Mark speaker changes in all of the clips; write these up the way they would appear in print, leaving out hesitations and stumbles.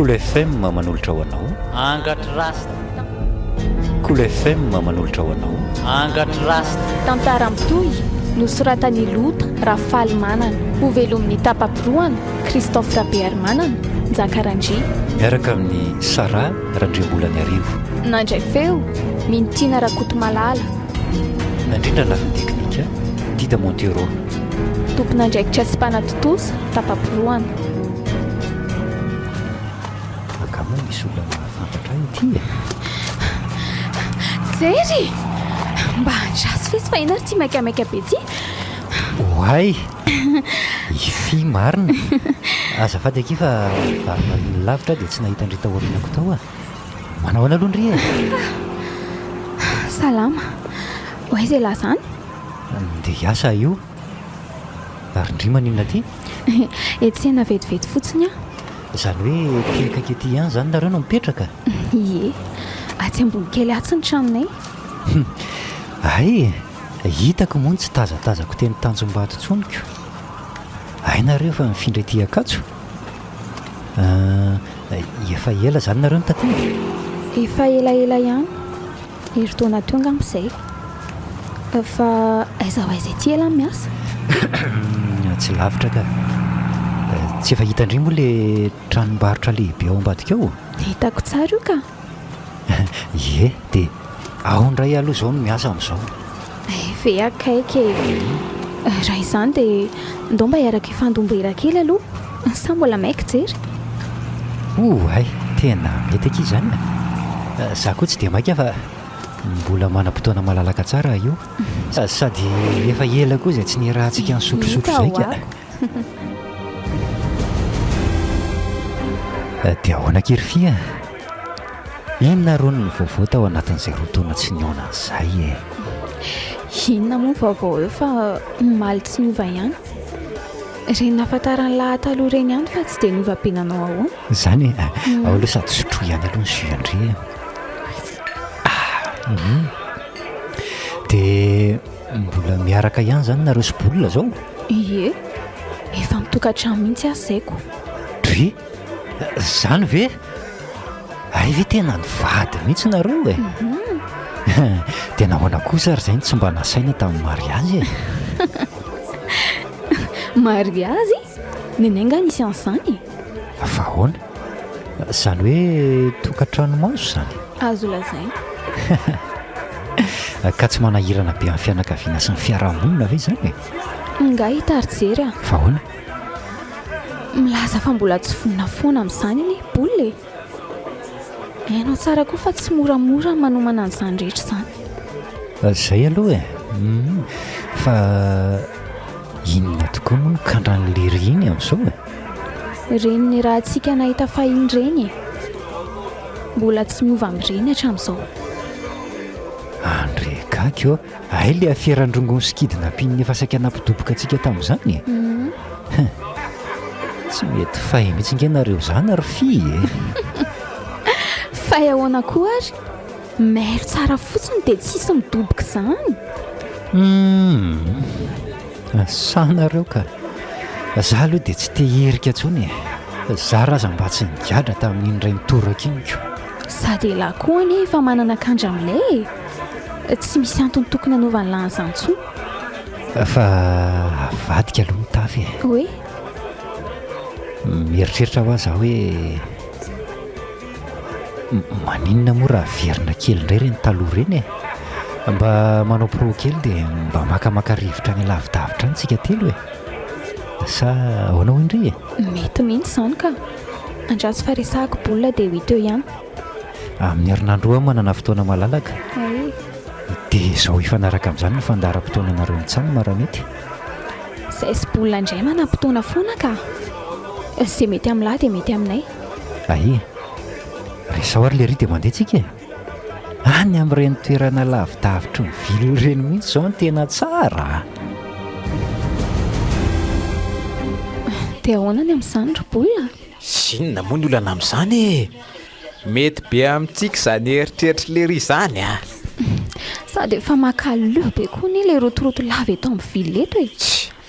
Speaker 1: Cool FM manolotra ho anao.
Speaker 2: Angatrasta.
Speaker 1: Cool FM manolotra ho anao.
Speaker 2: Angatrasta.
Speaker 3: Tantara mitohy nosoratany Lota Rafaly Manana, ho velomin'ny tapapiroana Christophe Rabearmanana, Njakarandria,
Speaker 1: miaraka amin'ny Sara Randriambolany Arivo.
Speaker 3: Nandray feo Mintina Rakotomalala,
Speaker 1: nandrindra lafiny teknika Dida Montero,
Speaker 3: tompon'andraikitra sy mpanatotosa tapapiroana.
Speaker 1: akamo misy olona fantatra ity
Speaker 3: Jery mba andraso lesy fa inary tsy maikamaika be ty.
Speaker 1: oay ify marina azafady aky fa varomariny lavitra dia tsy nahita andreta orinako tao manao ana aloha ndry
Speaker 3: Salama, oaiza ilazany?
Speaker 1: dia hiasa io ary ndry maninona ty
Speaker 3: Etsena vetivety fotsiny
Speaker 1: zany hoe tiakake ty ihany zany nareo no mipetraka
Speaker 3: Ie, atsy ambony kely atsy ny tranonay.
Speaker 1: ay hitako moa ny tsy tazatazako teny tanjom-bato tsoniko ay nareo fa mifindray ty akatso efa ela zany nareo ny taty
Speaker 3: Efa elaela ihany, heritaona tonga amin'izay. Fa aiza ho aiza ty ela miasa?
Speaker 1: tsy lavitra ka tsy efa hita indry moa le tranombarotra lehibe ao ambadika ao
Speaker 3: Hitako tsara io ka.
Speaker 1: ie dia ao ndray aloha zao no miasa amin'izao
Speaker 3: Ve akaiky raha izany dia ndao mba hiaraka ifandombera kely aloha sa mbola maika jery?
Speaker 1: ay tena mety aky izany za koa tsy dia maika fa mbola manam-potoana malalaka tsara io sady efa ela koa izay tsy nirahantsika ny sotrosotro izay ka dia ahoana kirifia inona rony ny vaovao tao anatin'izay roataona tsy niona an'izay
Speaker 3: Inona moa ny vaovao eo fa maly tsy niova ihany. Reny nahafantarany lahataloha reny ihany fa tsy dia niova-penanao ahoana.
Speaker 1: zany ao aloha sady sotro ihany aloha ny suandry dia mbola miaraka ihany zany nareo sybolina zao
Speaker 3: Ie, efa mitokantrano mihitsy asaiko.
Speaker 1: dry zany ve ay ve tena nivady mihitsy nareo dia nahoana kosa ary zay ny tsy mba nasaina tamin'ny mariazy
Speaker 3: Mariazy? Nenay nga nisy an'izany?
Speaker 1: fa ahoana zany hoe tokantrano maso zany
Speaker 3: Azo lazaina.
Speaker 1: ka tsy manahirana be amin'ny fianakaviana sy ny fiarahamonina ve zany
Speaker 3: Nga hitary jery
Speaker 1: fa ahoana
Speaker 3: milaza fa mbola tsy vonina foana amin'izany any boly hainao tsara koa fa tsy moramora manomana an'izany rehetra izany.
Speaker 1: zay aloha fa inona tokoa moa nokandran'lery iny amin'izao
Speaker 3: Reny ny raha antsika nahita fahiny reny mbola tsy miova amin'ireny hatramin'izao.
Speaker 1: andre gaky eo ay le afiarandrongony sikidina mpininy efa saika nampidoboka antsika tamin'izany tsy mety fay mihitsy ngenareo zany ary fi
Speaker 3: Fa ahoana koa ary mairo tsara fotsiny dia tsisy midoboka izany.
Speaker 1: sanareo ka za aloha dia tsy teherika ntsony za raza mba tsy nigadra tamin'iny ray mitoraka iniko
Speaker 3: Sady lahy koa anie efa manana kandra amin'ilay tsy misy antony tokony hanaovany lan'izany tsoa.
Speaker 1: fa avadika aloha mitafy
Speaker 3: Hoe
Speaker 1: mieritreritra ho aza hoe maninona moa raha verina kely indray reny taloha reny mba manao pro kely dia mba makamaka rivotra ny lavidavitra any tsika telo sa ahoana ho indry
Speaker 3: mety mihitsy izany ka andraso faresahako bolina dia ho hita eo ihany.
Speaker 1: amin'ny herinandro eo manana fotoana malalaka
Speaker 3: Ay,
Speaker 1: dia izao ifanaraka amin'izany ny fandaharam-potoana nareo mitsano maramety
Speaker 3: izay sy bolina indray manam-potoana foana ka izay mety amin'ny lahy dia mety aminay.
Speaker 1: ay resao ary le ry dia mandeha tsika any amin'ireny toerana lavidavitra ny vily ireny mihitsy izao ny tena tsara
Speaker 3: Dia ahoana ny amin'izany ry bolina?
Speaker 2: Sinona moa ny olana amin'izany mety be amintsika izany eritreritra lery izany
Speaker 3: Sady efa makaloha be koa ny ilay rotoroto lava eto amin'ny vily eto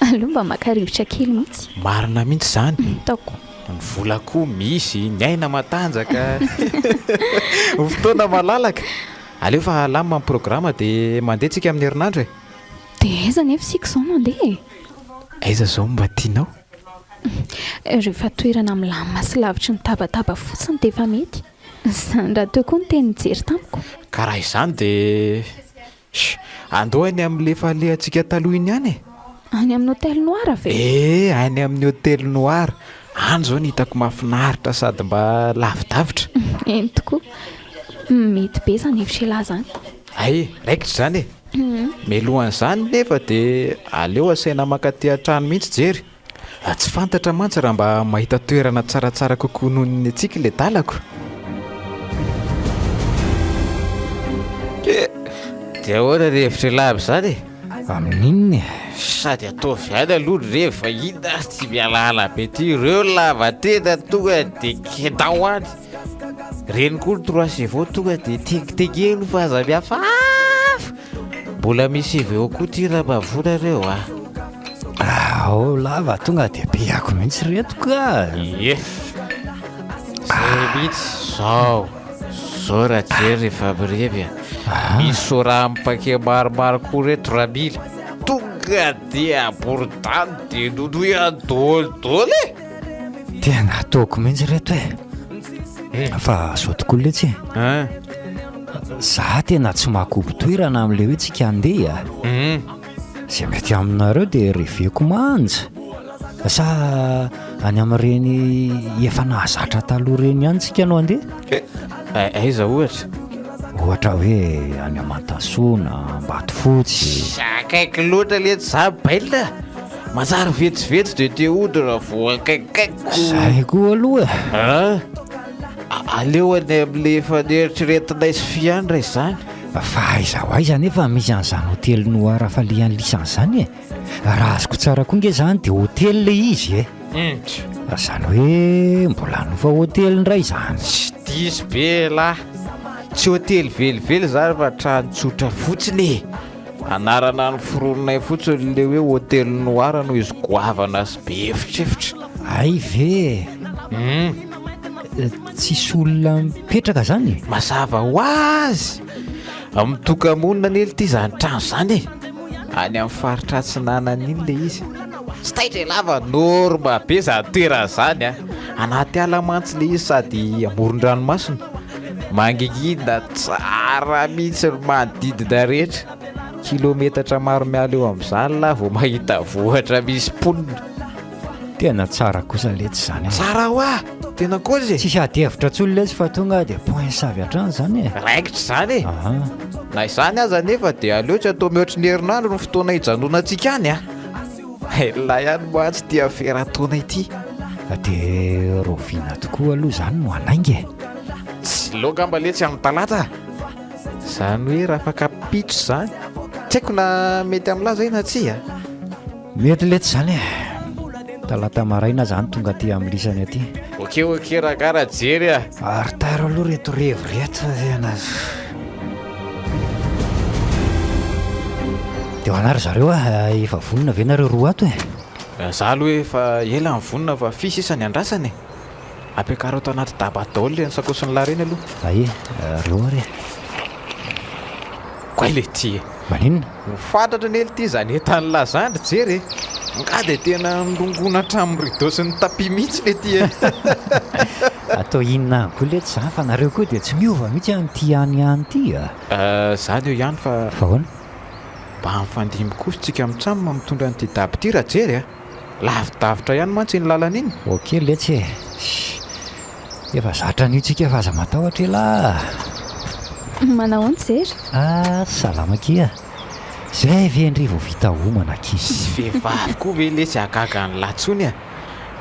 Speaker 3: aleo mba makarivotra kely mihitsy.
Speaker 2: marina mihitsy izany
Speaker 3: Taoko
Speaker 2: ny vola koa misy ny aina matanjaka ny fotoana malalaka aleo fa lamima amin'ny programa dia mandeha tsika amin'ny herinandro e
Speaker 3: dia aiza nefa sika izao mandeha e
Speaker 2: aiza zao mba tianao
Speaker 3: rehefa toerana milamina sy lavitry ny tabataba fotsiny dia efa mety izany raha teo koa ny teny nijery tamiko
Speaker 2: karaha izany dia andohany amin'lefa lehantsika taloha iny ihany e
Speaker 3: any amin'ny hôtel noir ve
Speaker 2: any amin'ny hôtel noir any zao ny hitako mahafinaritra sady mba lavidavitra
Speaker 3: eny tokoa mety be zany hevitra ilahy zany
Speaker 2: ay raikitra zany e melohan'izany nefa dia aleo asaina makaty an-trano mihitsy jery tsy fantatra mantsy raha mba mahita toerana tsaratsara kokoa noho ny atsika ilay dalako dia ahoana rehevitra laby zany e
Speaker 1: amin'inony
Speaker 2: sady atao viany aloha rehefa hina tsy mialala be ty ireo lava tena tonga dia kedao any reny koa ny troisevao tonga dia tegiteghelo fa aza miafafa mbola misy iveo koa ty raha mavona reo
Speaker 1: ao lava tonga dia be ako mihitsy reto ka
Speaker 2: ie zay mihitsy zao raha jery rehefa mirevy misy soraha mipake maromaro koa reto raha mila tonga dia aborotany dia nonohy adôlidôly e
Speaker 1: tena ataoko mihitsy reto e fa zao tokoa letsy za tena tsy mahakobo toerana amin'ilay hoe tsika andeha zay mety aminareo dia reveko manja sa any amin'ireny efa nahazatra taloha reny ihany tsika no andeha
Speaker 2: aiza
Speaker 1: ohatra hoe any Amantasoana Ambatofotsy
Speaker 2: akaiky loatra lety za baila mazary vetsivetsy dia te hodina vo akaikaiko
Speaker 1: zay koa aloha
Speaker 2: aleo any amin'le efa nieritreretinay sy fiandra izany
Speaker 1: fa aiza ho aiza nefa misy an'izany hôtely noir fa lisan'izany e raha azoko tsara koa nge zany dia hôtely le izy zany hoe mbola nofa hôtely ndray zany
Speaker 2: tsy disy be lahy tsy hôtely velively zany fa tranotsotra fotsiny anarana ny firononay fotsiny le hoe hôtely noir no izy goavana sy be efitrefitra
Speaker 1: ay ve tsisy olona mipetraka zany
Speaker 2: mazava ho azy mitokamonina ny ely ity zany trano zany e any amin'ny faritra atsinanany iny le izy sy taitra lava norma be zany toerana zany anaty ala mantsy le izy sady amoron-dranomasina mangingina tsara mihitsy manodidina rehetra kilometatra maro miala eo amin'izany laha vao mahita vohatra misy ponina
Speaker 1: tena tsara kosa letsy zany
Speaker 2: tsara ho tena kozy
Speaker 1: tsisy ady hevitra tsy olona izy fa tonga dia point savy hatrany zany
Speaker 2: raikitra zany na izany aza nefa dia aleo tsy atao mihoatra ny herinandro no fotoana hijanona antsika any lahy ihany moatsy tia ferataona ity
Speaker 1: dia roviana tokoa aloha zany no anaingy
Speaker 2: tsy loka mba letsy amin'ny talata zany hoe raha afaka pitso zany tsy haiko na mety amin'laza ina tsy
Speaker 1: mety letsy zany talata maraina zany tonga ty amin'ny lisany aty
Speaker 2: oke rahakara jery
Speaker 1: aritaro aloha reto revo-reto tena dia hoanary zareo efa vonona ve nareo roa ato
Speaker 2: za aloha hoe efa ela ny vonona fa fisy isany andrasany ampiakaro ato anaty daba daoly ny sakosiny lahy reny aloha
Speaker 1: ae reo ary
Speaker 2: koay le ty
Speaker 1: maninona
Speaker 2: mifantatra ny ely ty zany entany lazandry jery nga dia tena nilongona hatramin'ny rideau sy ny tapi mihitsy le ty
Speaker 1: atao inona any koa lety zany fa nareo koa dia tsy miova mihitsy anyty anyany ty
Speaker 2: zany eo ihany fa
Speaker 1: hoana
Speaker 2: mba mifandimy kosytsika mitsamoma mitondra nyty daby ty raha jery lavidavitra ihany mantsy ny lalana iny
Speaker 1: ok letsy efa zatra an'io tsika efa aza matahotra ela
Speaker 3: manao any jery
Speaker 1: salama kia zay vendry vao vita homana kizy
Speaker 2: vehivavy koa ve lesy agaga ny latsony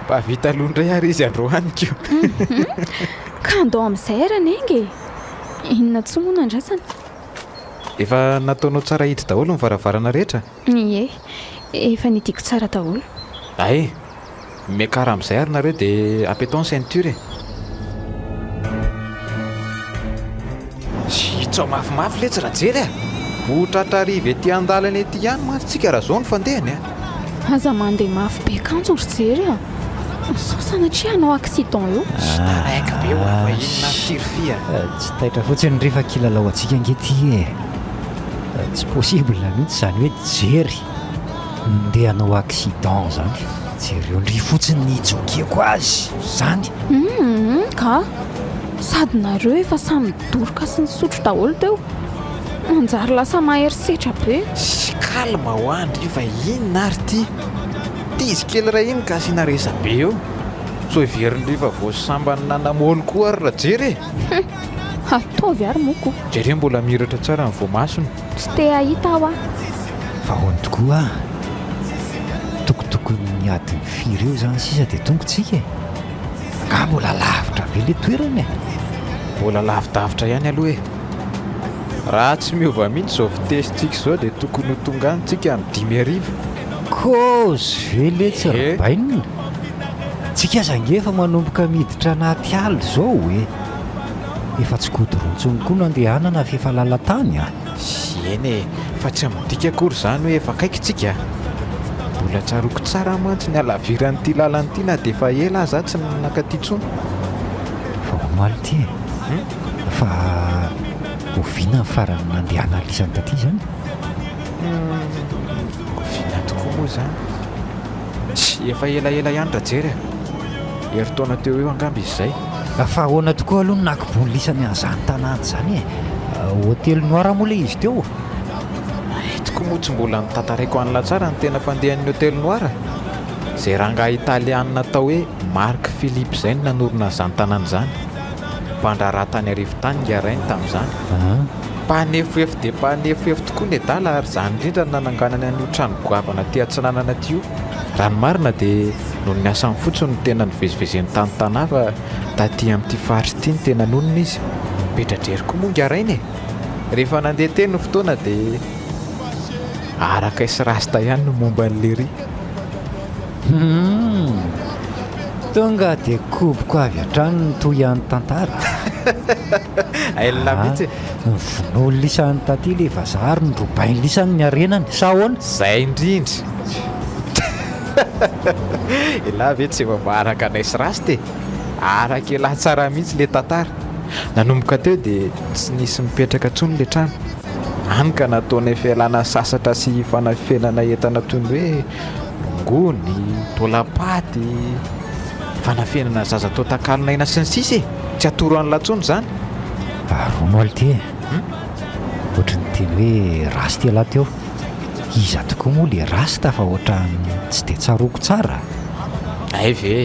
Speaker 2: mba vita londray ary izy androaniko
Speaker 3: ka andao amin'izay arana engy inona tsy moana andrasana
Speaker 2: efa nataonao tsara hity daholo ny varavarana rehetra
Speaker 3: ie efa nidiko tsara daholo
Speaker 2: ay miakara amin'izay ary nareo dia apetao ny ceinture zitsao mafimafy letsy raha jery otratrariva ety andalana ety ihany mantsy tsika raha zao ny fandehany
Speaker 3: aza mandeha mafy be kanjo ry jery sao sanatria hanao accident io
Speaker 2: Staraiky be eo fa inona firifia
Speaker 1: tsy taitra fotsiny rehefa kilalao antsika angety tsy possible mihitsy zany hoe jery ndeha hanao accident zany jereo ndry fotsiny nijokeko azy zany
Speaker 3: ka sady nareo efa samy midoroka sy nisotro daholo teo manjary lasa mahery-setra be
Speaker 2: sy kalma ho andry fa inona ary ty izy kely raha iny ka asiana resa be eo so iverindry fa voasambany nanamôly koa ary raha jery
Speaker 3: ataovy ary moko
Speaker 2: jere mbola miratra tsara ny voamasony
Speaker 3: tsy te ahita aho
Speaker 1: fa hoany tokoa tokotokony adiny firy eo zany sisa dia tongotsika nga mbola lavitra be le toerana
Speaker 2: mbola lavidavitra ihany aloha raha tsy miova mihitsy zao fitesitsika zao dia tokony ho tonga anytsika amin'ny 5
Speaker 1: kozy ve le tsy rabainina tsika zangefa manomboka miditra anaty aly zao efa tsy godrontsony koa no andehanana fa efa lalatany
Speaker 2: sy eny fa tsy midika akory zany hoe efa kaikitsika mbola tsaroko tsara mantsy ny alaviran'ity lalanyity na dia efa ela aza tsy nanakaty tsony
Speaker 1: fa omaly ty fa ovina ny farany nandehana alisany taty zany
Speaker 2: ovina tokoa moa zany sy efa elaela ihany ra jery heritaona teo eo angamby izy zay
Speaker 1: fa ahoana tokoa aloha no nakobony lisany an'izany tanàny zany hôtely noira moa le izy teo
Speaker 2: itoko moa tsy mbola nitantaraiko an'la tsara ny tena fandehan'ny hôtely noira zay rangahy italianina tao hoe Marc Philippe zay ny nanorona an'izany tanàny zany mpandraraha tany arivotany ngarainy tamin'izany mpanefoefo dia mpanefoefo tokoa ny adala ary zany indrindra ny nananganany an'io trano goavana ty atsinanana ty io raha ny marina dia noho ny asany fotsiny no tena nivezivezen'ny tanytanà fa taty amin'ity faritry ity ny tena nonona izy betradrery koa moa ngarainy rehefa nandeha teny no fotoana dia araka isy rasta ihany no momba an'le ry
Speaker 1: tonga dia koboko avy hatrany ny toy ihany tantara
Speaker 2: ailona mihitsy
Speaker 1: vonoly lisany taty le vazary ny robainy lisany ny arenany sa ahoana
Speaker 2: zay indrindra elahy ve tsy efa maaraka anaisy rasy te araka elahy tsara mihitsy le tantara nanomboka teo dia tsy nisy mipetraka tsony le trano any ka nataonay fialana sasatra sy fanafenana entana toy ny hoe ngony tolapaty fanafenana zaza tao takalinaina sy ny sisy tsy atoro an'latsony zany
Speaker 1: rono aly ty ohatry ny teny hoe rasy ty alahy teo iza tokoa moa le rasy ta fa ohatra tsy dia tsaroko tsara
Speaker 2: ay ve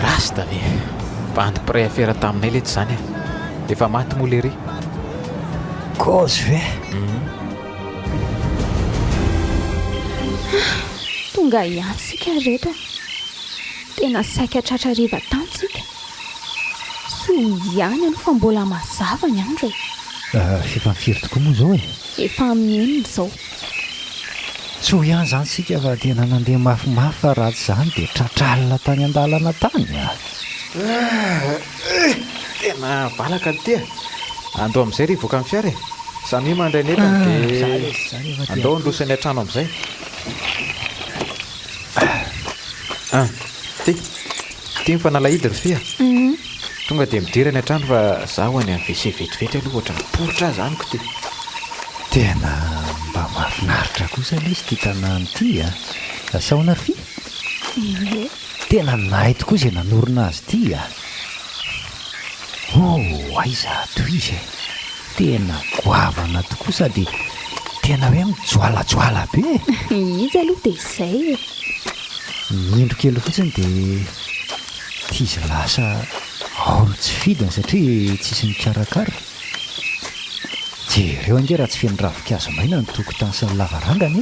Speaker 2: rasy ta ve bandy préfera taminay lety zany efa maty moa le ry
Speaker 1: kozy ve
Speaker 3: tonga iantsika rehetra tena saika tratrariva tantsika so ihany aloha fa mbola mazava ny andro
Speaker 1: efa mifiry tokoa moa zao
Speaker 3: efa amin'ny enina izao
Speaker 1: so ihany zany sika fa tena nandeha mafimafy fa raha tsy zany dia tratralina tany an-dalana tany
Speaker 2: tena valaka ny ty andao amin'izay ry voaka amin'ny fiara samy mandray netany dia andao androsany an-trano amin'izay ty mifanalahidy ry fia tonga dia midirany an-trano fa zaho any amin'ny wc vetivety aloha ohatra miporotra zanyko ty
Speaker 1: tena mba mahafinaritra kosa le izy ty tanàny ity saona ry fia tena nahay tokoa izay nanorona azy ity aiza toy izy tena goavana tokoa sady tena hoe mijoalajoala be
Speaker 3: izy aloha dia izay
Speaker 1: mindro kely fotsiny dia tizy lasa aolo tsy fidiny satria tsisy mikarakara jereo ange raha tsy feno ravikazo maina ny tokotany sy ny lavarangany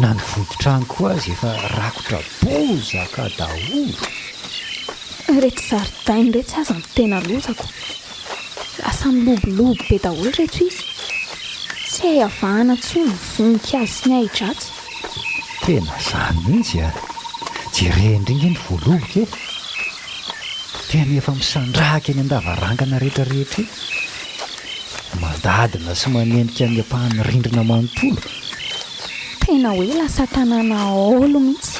Speaker 1: na ny voditrany koa azy efa rakotra bozaka daholo
Speaker 3: rehetra zaridainy rehetra aza ny tena lozako lasa milobolobo be daholo rehetra izy tsy hay avahana tsoa ny voninkazo sy ny ahidratsy
Speaker 1: tena zany mihitsy jerendringa ny voaloboka tena efa misandrahaka eny an-davarangana rehetrarehetra mandadina sy manendrika ny ampahany rindrina manontolo
Speaker 3: tena hoe lasa tanàna olo mihitsy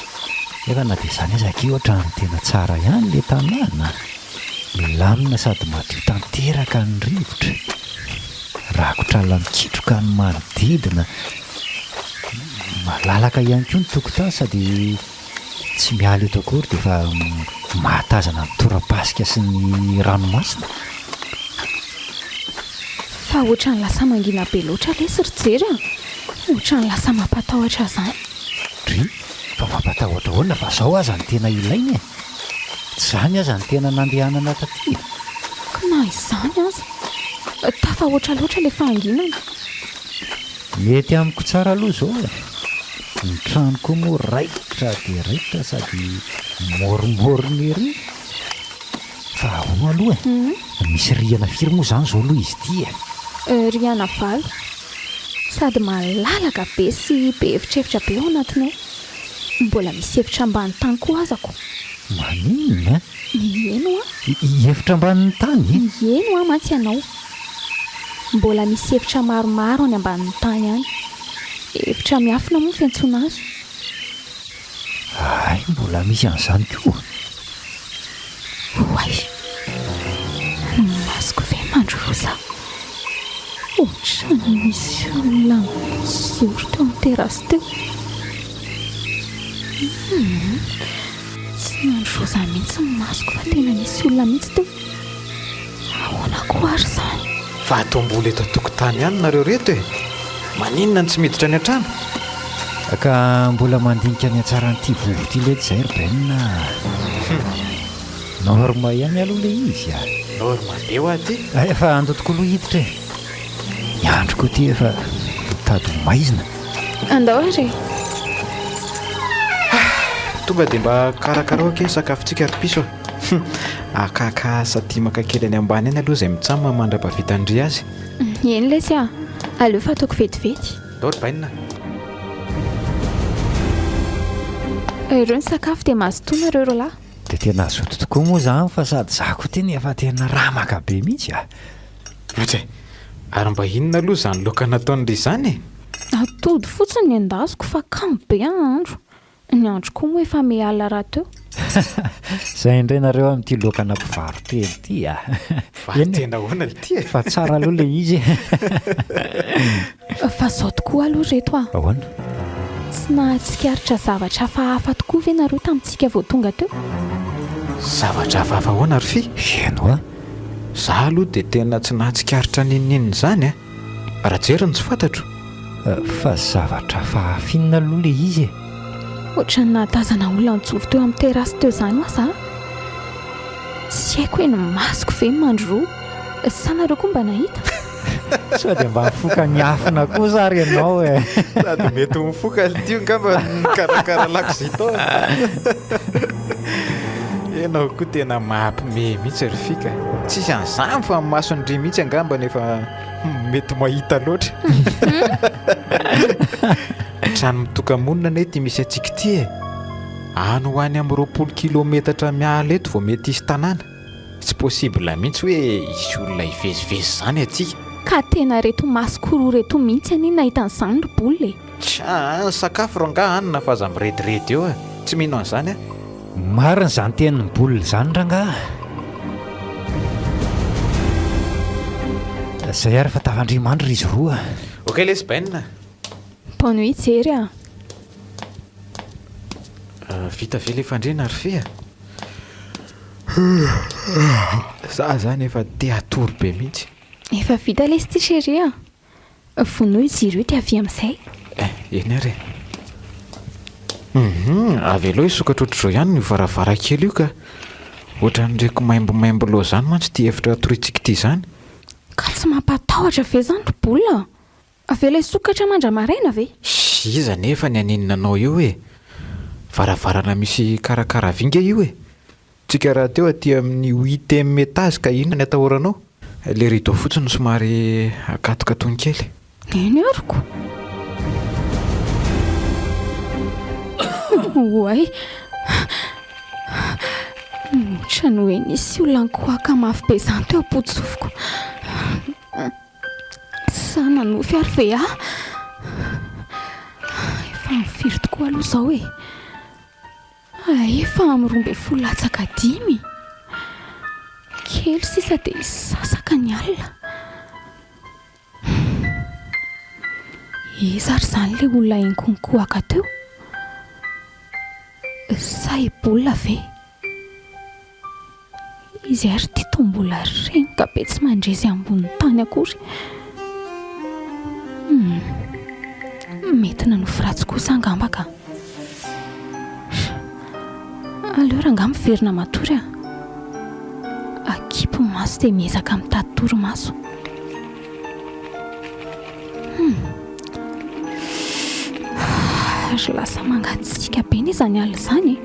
Speaker 1: efa na dia izany azaka io ohatrany tena tsara ihany le tanàna, milamina sady madio tanteraka ny rivotra, rakotra lamikitroka ny manodidina, malalaka ihany koa ny tokotany sady tsy miala eto akory dia efa mahatazana ny torapasika sy ny ranomasina.
Speaker 3: Fa ohatrany lasa mangina be loatra lesy ry jery ohatrany lasa mampatahotra izany.
Speaker 1: Ry fa mampatahotra hoana fa zao aza ny tena ilainy e, tsy izany aza ny tena nandehanana taty.
Speaker 3: Ka na izany aza tafahoatra loatra ilay fahanginana.
Speaker 1: Mety amiko tsara aloha zao e, ny tranoko moa raikitra dia raikitra sady moromorona ery. Fa ahoana aloha e, misy riana firy moa izany zao aloha izy ity e.
Speaker 3: Riana valo sady malalaka be sy be evitrevitra be ao anatinao. Mbola misy efitra ambany tany koa azako.
Speaker 1: Maninona?
Speaker 3: Eno
Speaker 1: efitra ambanin'ny tany?
Speaker 3: Eno mantsy ianao. Mbola misy efitra maromaro any ambanin'ny tany any. Efitra miafina moa fiantsona azy.
Speaker 1: Ay, mbola misy an'izany koa.
Speaker 3: Oay, masoko ve mandroza. Ohatrany misy olona mijoro teo amin'ny terasy teo. Tsy mandroza mihitsy ny masoko fa tena misy olona mihitsy teo. Ahoana koa ary izany?
Speaker 2: Fa atao mbola eto an-tokotany ihany nareo reto e, maninona ny tsy miditra any an-trano?
Speaker 1: Ka mbola mandinika ny atsaran'ity vovo ity lety izay ry benina. Norma ihany aloha le izy a.
Speaker 2: Norma be ho aty.
Speaker 1: Efa andotoko aloha hiditra e. Ny androko ity efa mitady ho maizina.
Speaker 3: Andao ary.
Speaker 2: Tonga dia mba karakarao ake sakafontsika ry piso. Akakasa tia maka kely any ambany any aloha izay mitsama mandra-pavitandry azy.
Speaker 3: Eny lesy a, aleo fa ataoko vetivety.
Speaker 2: Ndao ry bainina.
Speaker 3: Ireo ny sakafo dia mahazotoana ireo lahy.
Speaker 1: Dia tena azoto tokoa moa izany fa sady zako teny efa tena ramaka be mihitsy a.
Speaker 2: Otsy, ary mba inona aloha izany laoka nataon'ilay izany e?
Speaker 3: Atody fotsiny ny endasiko fa kamo be andro. Ny andro koa moa efa miala raha teo.
Speaker 1: Izay indray nareo amin'ity laoka nampivaroteny ity a.
Speaker 2: Fa tena hoana ity e.
Speaker 1: Fa tsara aloha le izy.
Speaker 3: Fa zao tokoa aloha reto a.
Speaker 1: Ahoana?
Speaker 3: Tsy nahatsikaritra zavatra hafahafa tokoa ve nareo tamintsika vao tonga teo?
Speaker 2: Zavatra hafahafa hoana ry fi?
Speaker 1: Eno a.
Speaker 2: Zaho aloha dia tena tsy nahatsikaritra ninninina izany a. Raha jeriny tsy fantatro.
Speaker 1: Fa zavatra hafahafinina aloha le izy e.
Speaker 3: Ohatrany nahatazana olona nijoro teo amin'ny terasy teo izany hoa za. Tsy haiko hoe ny masoko ve mandro. Sa nareo koa mba nahita?
Speaker 1: Sao dia mba mifoka ny afina koa zary ianao e.
Speaker 2: Sady mety mifoka ity ngamba nikarakara lakozay tao. Ianao koa tena mahampime mihitsy ry fika. Tsisy an'izany fa masondry mihitsy angamba nefa mety mahita loatra. Trano mitoka-monina ne ty misy antsika ity e. Any ho any amin'ny 20 kilometatra miala eto vao mety hisy tanàna. Tsy possible mihitsy hoe hisy olona hivezivezy izany atsika.
Speaker 3: Ka tena reto masoko roa reto mihitsy ani nahita an'izany ry bolina e.
Speaker 2: Tsa, sakafo rangaha hanina fa aza mirediredy eo a. Tsy mino an'izany a.
Speaker 1: Marina izany tenin'ny bolina izany rangaha. Izay ary fa tafandrimandry izy roa.
Speaker 2: Ok lesy bainina.
Speaker 3: Bonne nuit jery a.
Speaker 2: Vita ve le fandriana ry fi a? Za zany efa te atory be mihitsy.
Speaker 3: Efa vita lesy ty chérie a. Vonoa izy ireo ty avy amin'izay.
Speaker 2: Eny ary. Avy aloha isokatra ohatr'izao ihany ny varavarankely io ka ohatran'ireko maimbomaimbo loha izany mantsy ty efitra atoritsika ity izany.
Speaker 3: Ka tsy mampatahotra ve izany ry bolina? Avy ilay sokatra mandra-maraina ve?
Speaker 2: Iza nefa ny aninonanao io e. Varavarana misy karakara vinga io e. Tsika raha teo aty amin'ny 8e étage ka inona ny atahoranao? Le rideau fotsiny somary akatokatony kely.
Speaker 3: Eny ariko. Oay. Ohatrany hoe nisy olona nikoaka mafy be izany teo am-potsofiko. Sa nanofy ary ve aho? Efa mifiry tokoa aloha izao e. efa am'roambe folatsaka 5 kely sisa dia sasaka ny alina. Izary izany ilay olona enkonkoaka teo sa ibolina ve? Izy ary ty tombola renika be tsy mandrezy ambony tany akory. Mety nanofy ratsy kosa angamba ka. Aleo ranga miverina matory akipy maso dia miezaka mitady torimaso. Ary lasa mangatsika be ny izany alina izany.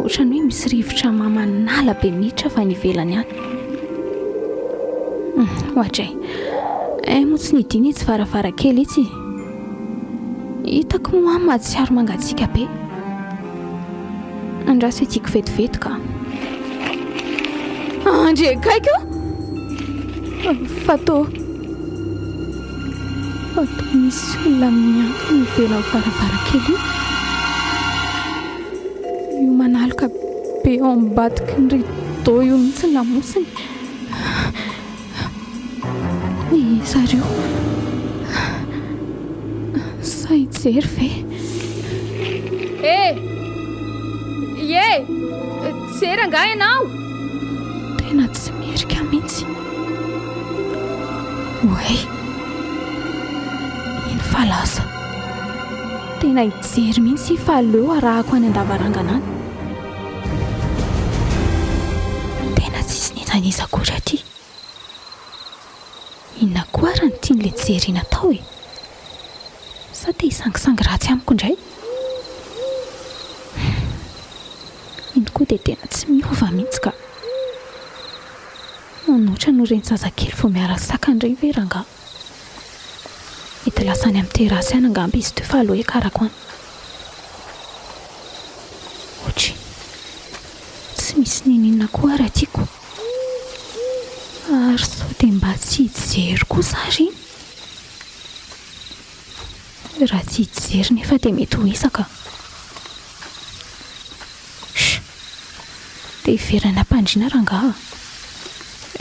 Speaker 3: Ohatrany hoe misy rivotra mamanala be miditra fa nivelany any. Ohatray moa tsy nidiny izy varavarankely itsy. Hitako moa mahatsiaro mangatsika be. Andraso etiako vetivety ka. Andre kaiky fatao misy olona mianka mivelany varavarankely io manaloka be ao ambadiky ny rideau io mihitsy ny lamosiny. Zareo sa hijery ve? Jery anga ianao? Tena tsy merika mihitsy. Oe, iny fa lasa tena hijery mihitsy fa aleo arahako any andavarangana any. Tena tsisy nizaniza akory aty. Inona koa raha ny tian'ilay jery natao e? Sa te hisangisangy ratsy amiko indray? Iny koa dia tena tsy miova mihitsy ka. Manoatra no reny zazakely vao miara-saka indray ve ranga? Mety lasany amin'ny terasy any angamba izy teo fa aleo hiakarako any. Otry, tsy misy ninina koa raha tiako. Ary sao dia mba tsy hijery kosa ary iny. Raha tsy hijery nefa dia mety ho hisaka. Dia hiverana ampandriana rangaha.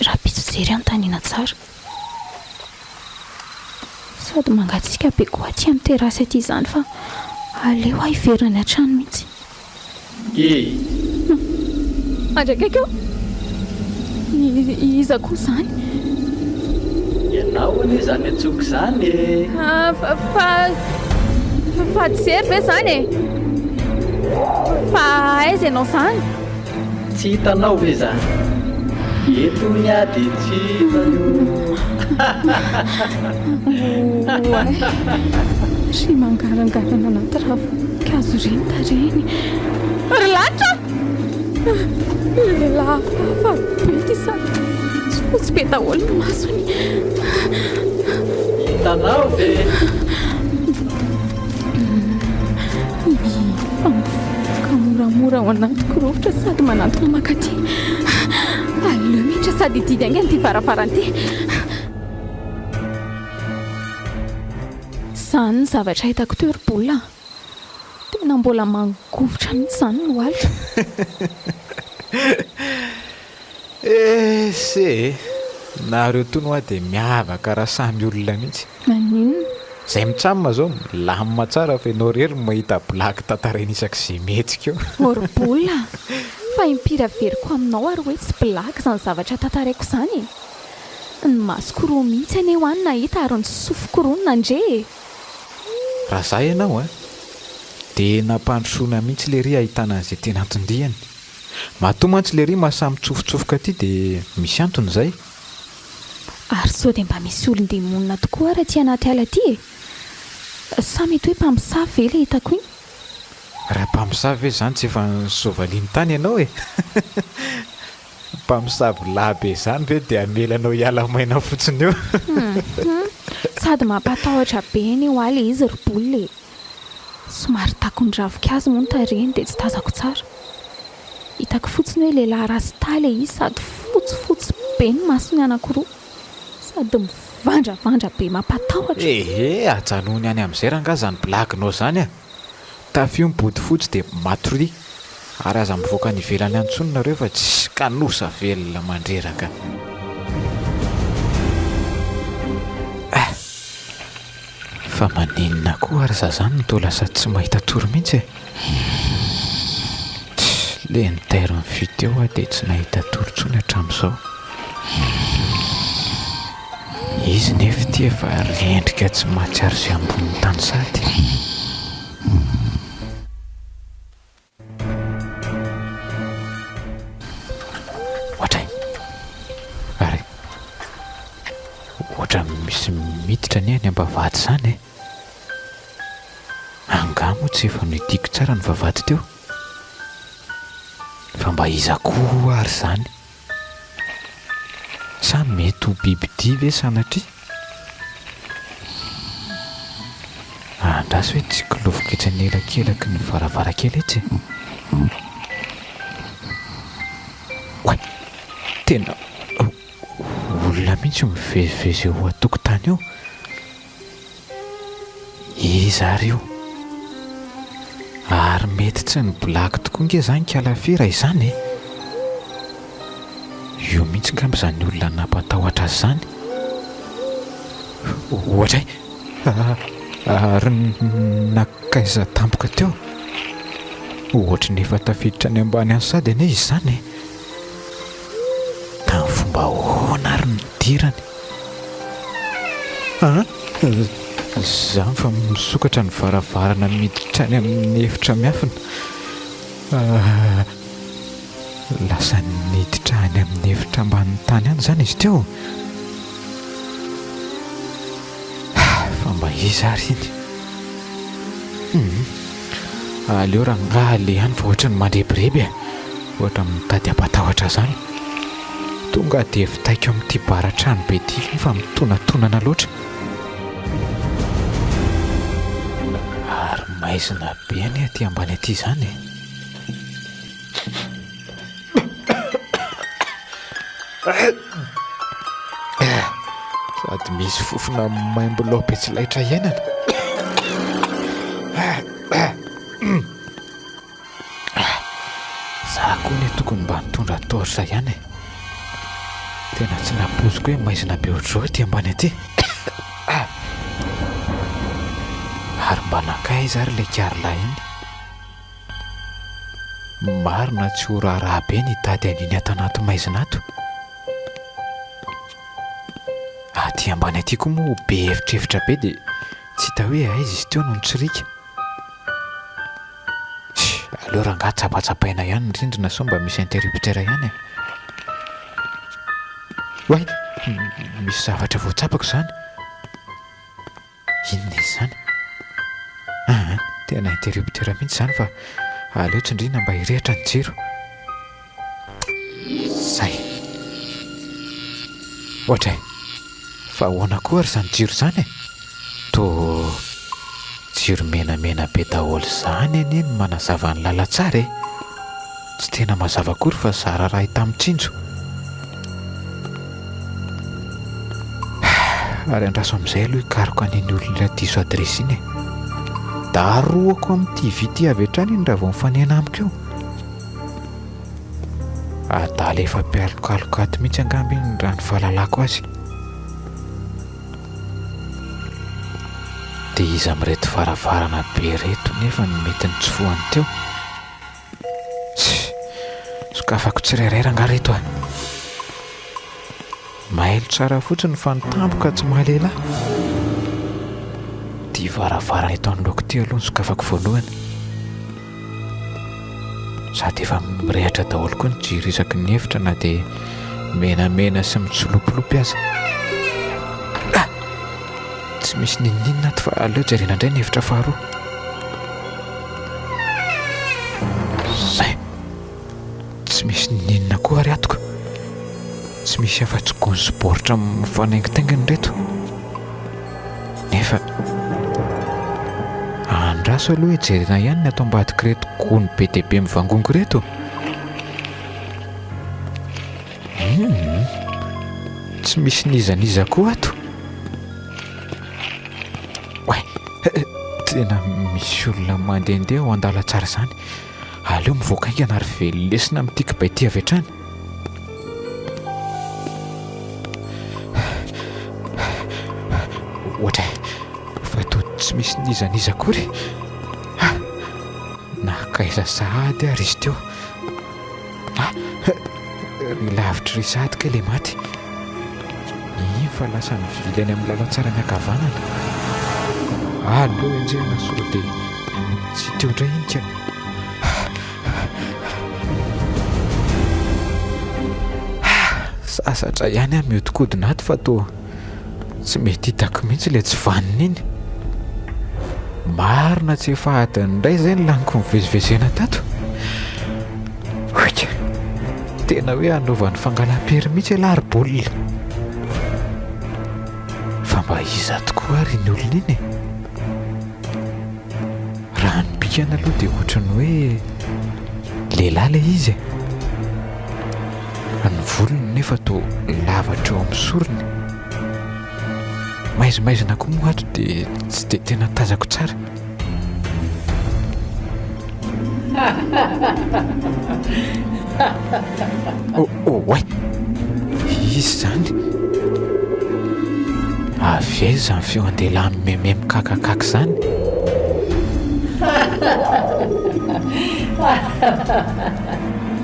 Speaker 3: Raha pitsojery an-taniana tsara. Sady mangatsika be koa aty amin'ny terasy aty izany fa aleo hiverana an-trano mihitsy. Andraikako iza koa izany?
Speaker 1: Ianao anie izany atsoky izany e.
Speaker 3: Fa jery ve izany e? Fa aiza ianao izany?
Speaker 1: Tsy hitanao ve izany? Eto ny ady tsy hitanao.
Speaker 3: Ry mangarangarana anaty ravin-kazo ireny tareny. Ry lanitra! Lafa be ty sady tsy fotsy be daholo ny masony.
Speaker 1: Hitanao ve?
Speaker 3: Mifamofoka moramora ao anaty korovitra sady manantona makaty. Aleo mihitra sady didy angany ty varavaranty. Izany ny zavatra hitako teo ry bolina. Tena mbola mangovotra mihitsy izany no alitra.
Speaker 2: Se nareo tonoa dia miavaka raha samby olona mihitsy.
Speaker 3: Maninona?
Speaker 2: Zay mitsamina zao milamina tsara fa ianao rery mahita blaky tantarena isak'izay metsika eo.
Speaker 3: Ry bolina, fa impira veriko aminao ary hoe tsy blaky izany zavatra tantaraiko izany. Ny masoko roa mihitsy anie ho any nahita ary ny sofiko roa nandre.
Speaker 2: Raha zay ianao dia nampandrosoana mihitsy le ry ahitana an'izay tena antondriany. Matoa mantsy le ry mahasamy tsofotsofoka aty dia misy antony izay.
Speaker 3: Ary sao dia mba misy olon-demonina tokoa raha ty anaty ala ty e. Sa mety hoe mpamosavy ve ilay hitako iny?
Speaker 2: Raha mpamosavy ve izany tsy efa nisovaliany tany ianao e. Mpamosavy labe izany ve dia amelanao hiala maina fotsiny eo.
Speaker 3: Sady mampatahotra be eny ho aly izy ry bolina e. Somary takony ravikazo moa ny tarehiny dia tsy tazako tsara. Hitako fotsiny hoe lehilahy rasitaly izy sady fotsifotsy be ny masony anankiroa. Sady mivandravandra be mampatahotra.
Speaker 2: Ajanony any amin'izay rangaha izany blakinao izany a. tafio mibody fotsy dia matri ary aza mivoaka ny ivelany antsononareo fa tsy kanosa velona mandreraka fa maninona koa ary za zany no lasa tsy mahita tory mihitsy le nitairo ny fiteo a dia tsy nahita torontsony hatramin'izao izy nefa ty efa rendrika tsy mahatsiaro izay ambonin'ny tany sady ohatray ary ohatra misy miditra ny any ambavady zany angamo tsy efa noitiako tsara ny vavady teo fa mba iza koa ary zany sa mety ho bibidia ve sanatria andraso hoe tsy kilovoketsa ny elakelaky ny varavarakely etsy oay tena olona mihitsy mivezivezy eo a-tokotany eo iza ary io ary mety tsy ny blako tokoa nge zany kalafira izany io mihitsy ngamby zany olona nampatahotra azy zany ohatray ary nakaiza tampoka teo ohatra ny efa tafiditra ny ambany any sady ane izy zany ka ny fomba hoana ary nidirany zany fa misokatra ny varavarana miditra any amin'ny efitra miafina lasa niditra any amin'ny efitra amban'ny tany any zany izy teo fa mba iza ary iny aleo raha ngale any fa ohatra ny mandrebireby ohatra mitady ampatahotra zany tonga dia vitaiko amin'ity baratrano be ty fa mitonatonana loatra ary maizina be any aty ambany aty zany sady misy fofona maimbolopy tsy laitra iainana za koa ny tokony mba nitondra torsa ihany tena tsy napoziko hoe maizina be ohatr'izao ty ambany aty ary mba nakay izy ary le kiarila iny marina tsy ho raharaha be ny tady aniny ato anaty maizina ato aty ambany aty koa moa be evitrevitra be dia tsy hita hoe aiza izy teo no nitsirika aleo raha nga tsapatsapaina ihany ny rindrina sao mba misy interruptera ihany oay misy zavatra voatsapako zany inona izy zany tena interruptera mihitsy zany fa aleo tsindrina mba hirehitra ny jiro zay ohatra fa hoana koa ary zany jiro zany to jiro menamena be daholo zany any eny manazava ny lalatsara tsy tena mazava akory fa zara raha hita mitsinjo ary andraso amin'izay aloha hikariko an'iny olona diso adresy iny da aroako amin'ity vity avy hatrany iny raha vao mifanena amiko eo adala efa mpialokalokaty mihitsy angamby iny raha ny fahalalako azy dia izy amin'reto varavarana be reto nefa ny mety ny tsofoany teo sokafako tsirairay nga reto mahailo tsara fotsiny fa nitampoka tsy mahalela dia varavarana eto anoloko ty aloha ny sokafako voalohany sady efa mirehatra daholo koa ny jiro isaky ny efitra na dia menamena sy mitsolopolopy aza tsy misy nininina ato fa aleo jerena indray ny efitra faharoa zay tsy misy nininina koa ary atoko tsy misy afa-tsy gonsiboritra mifanaingitainginy reto nefa andraso aloha hijerena ihany ny atao ambadika reto gony be dia be mivangongo reto tsy misy nizaniza koa ato way tena misy olona mandehandeha ho andala tsara izany. Aleo mivoakaingana ary velesina amin'ity kibaity avy hatrany. Ohatra fa to tsy misy nizaniza akory. Nakaiza sahady ary izy teo. Ry lavitra ry sahady ka ilay maty. Iny fa lasa nivilany amin'ny lalatsara miakavanana. Aleo enjehana soa dia tsy teo indray inika. Sasatra ihany aho mihodinkodina ato fa toa tsy mety hitako mihitsy ilay tsy vanina iny. Marina tsy efa adiny indray izay ny laniko mivezivezena tato. Oika, tena hoe anaovan'ny fangalam-pery mihitsy alarym-baolina. Fa mba iza tokoa ary ny olona iny. Raha ny bikana aloha dia ohatrany hoe lehilahy ilay izy. Ny volony nefa toa lavatra eo amin'ny sorony. Maizimaizina koa moa ato dia tsy dia tena tazako tsara. Oay, izy izany avy aiza izany feo andehilahy mememe mikakakaka izany.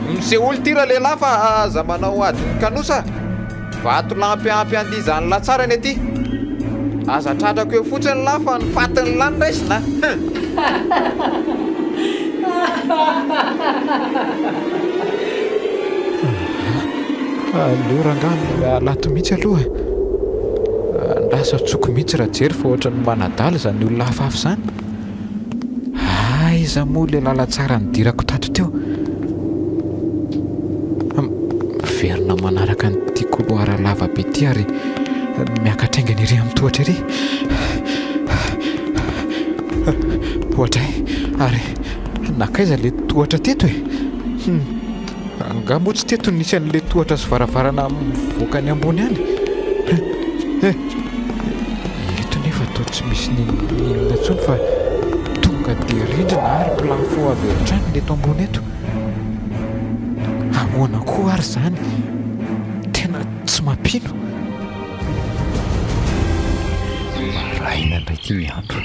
Speaker 2: Misy olo tira lehilahy fa aza manao adiny kanosa. Vato lampiampy andizany latsara ny aty. Aza tratrako eo fotsiny lahy fa ny fatiny lany raisina. Aleo rangahy alato mihitsy aloha. Ndasa tsoko mihitsy raha jery fa ohatrany manadala izany olona hafahafa izany. Aiza moa ilay lalatsara nidirako tato teo. Verina manaraka nyity koloara lava be ity ary miakatraingana ery amin'ny tohatra ery. Ohatra ary nakaiza ilay tohatra teto e. Angamba tsy teto nisy an'ilay tohatra sy varavarana mivoaka ny ambony any. Eto nefa toa tsy misy ninona intsony fa tonga dia rindrina ary plafond avy hatrany leto ambony eto. Ahoana koa ary izany, tena tsy mampino.
Speaker 1: Maraina indray ity ny andro.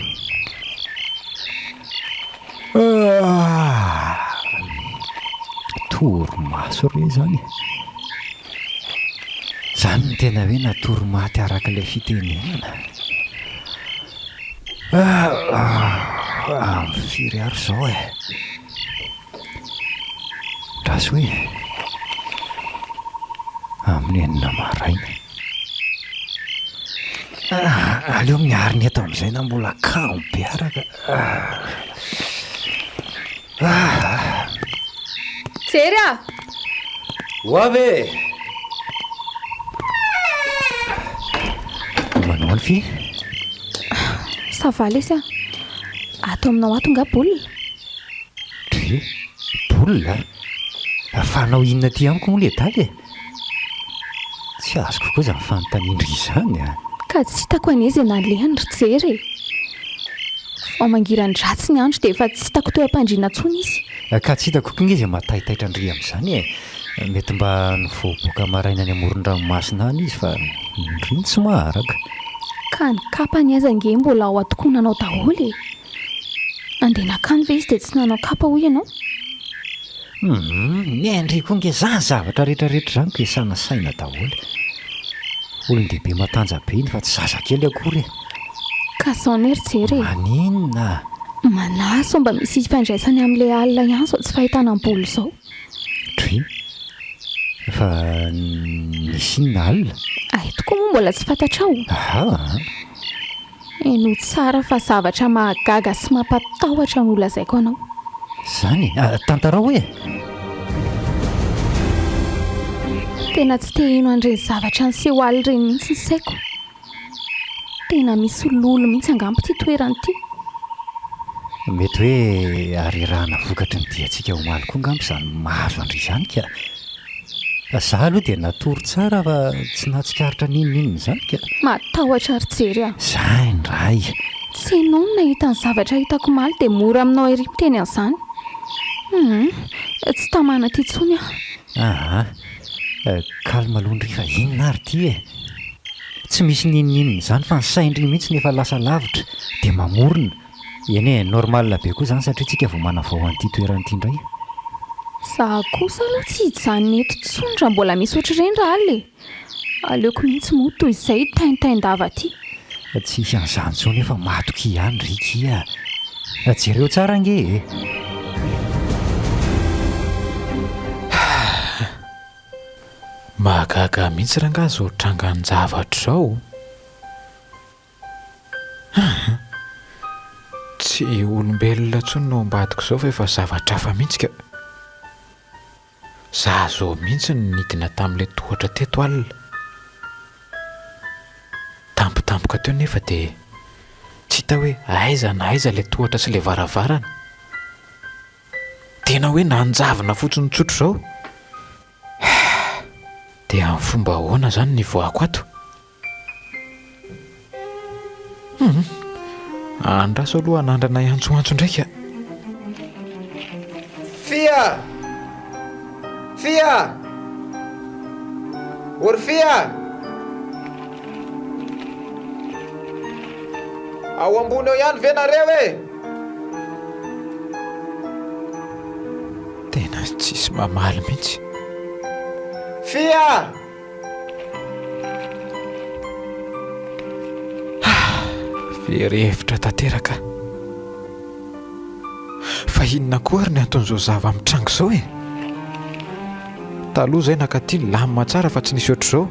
Speaker 1: Torimaso re izany. Izany ny tena hoe natoromaty araka ilay fitenenana. Firy ary izao e. Rasy hoe amin'ny enina maraina. Aleo miary ny eto amin'izay na mbola kamo be araka.
Speaker 3: Jery a!
Speaker 1: Ho avy! Manao ny fi?
Speaker 3: Sava lesy a. Ato aminao ato nga baolina.
Speaker 1: Tre? Baolina? Afanao inona ty amiko moa le daly e? Tsy azoko koa izany fanontaniana izany a.
Speaker 3: Ka tsy hitako an'izy nalehany ry jery e. Fa mangirany ratsy ny andro dia efa tsy hitako teo am-pandriana intsony izy.
Speaker 1: Ka tsy hitako koa izy mahataitaitra andry amin'izany e. Mety mba nivoaboaka maraina any amoron-dranomasina any izy fa indriny tsy maharaka.
Speaker 3: Ka ny kapa ny aza nge mbola ao atokoa nanao daholo e. Andeha nakany ve izy dia tsy nanao kapa hoy ianao?
Speaker 1: Ny Henri koa nge zany zavatra rehetrarehetra izany kesana saina daholo. Olon-dehibe matanja be iny fa tsy zazakely akory.
Speaker 3: Ka saonery jery e.
Speaker 1: Maninona?
Speaker 3: Manaso mba misy fifandraisany amin'ilay alina ihany sao tsy fahitana am-bolo izao.
Speaker 1: Tre? Fa nisy inona alina?
Speaker 3: Eto koa moa mbola tsy fantatrao. Eno tsara fa zavatra mahagaga sy mampatahotra no lazaiko anao.
Speaker 1: Izany tantarao hoe?
Speaker 3: Tena tsy te hino an'ireny zavatra ny sehoaly ireny mihitsy ny saiko. Tena misy lolo mihitsy angamba ity toerana ity.
Speaker 1: Mety hoe arirahana vokatry ny diantsika omaly koa angamba izany mahazo andry izany ka. Zaho aloha dia natory tsara fa tsy nahatsikaritra n'inon'inona izany ka.
Speaker 3: Matahotra ry jery a.
Speaker 1: Izany ray.
Speaker 3: tsy hainao no nahita ny zavatra hitako maly dia mora aminao ery miteny an'izany. Tsy tamana ty tsony
Speaker 1: aha kalma alohandry fa inona ary ty e tsy misy nininina izany fa ny saindry mihitsy nefa lasa lavitra dia mamorona eny e normal be koa izany satria tsika vao manavao an'ity toeran'ity indray.
Speaker 3: za kosa aloha tsy hijanona eto tsony raha mbola misy ohatr'ireny raha ale aleoko mihitsy moa toy izay taintaindava ty.
Speaker 1: Tsy hisy an'izany tsony efa matoka ihany rikia jereo tsara ange.
Speaker 2: mahagaga mihitsy raha nga zao trangany zavatra zao. Tsy olombelona tsony no ambadiko zao fa efa zavatra hafa mihitsy ka. Za zao mihitsy ny nidina tamin'ilay tohatra teto alina. Tampotampoka teo nefa dia tsy hita hoe aiza na aiza ilay tohatra sy ilay varavarana. Tena hoe nanjavina fotsiny tsotro zao. Dia amin'ny fomba ahoana izany ny voako ato? Andraso aloha anandrana iantsoantso ndraika.
Speaker 4: Fia! Fia! Ory fia! Ao ambony eo ihany ve nareo e?
Speaker 2: Tena tsisy mamaly mihitsy.
Speaker 4: Fia!
Speaker 2: Verehevitra tanteraka. Fa inona koa ary ny ataon'izao zava amin'ny trango izao e? Taloha izay nakatiny lamima tsara fa tsy nisy ohatr'izao.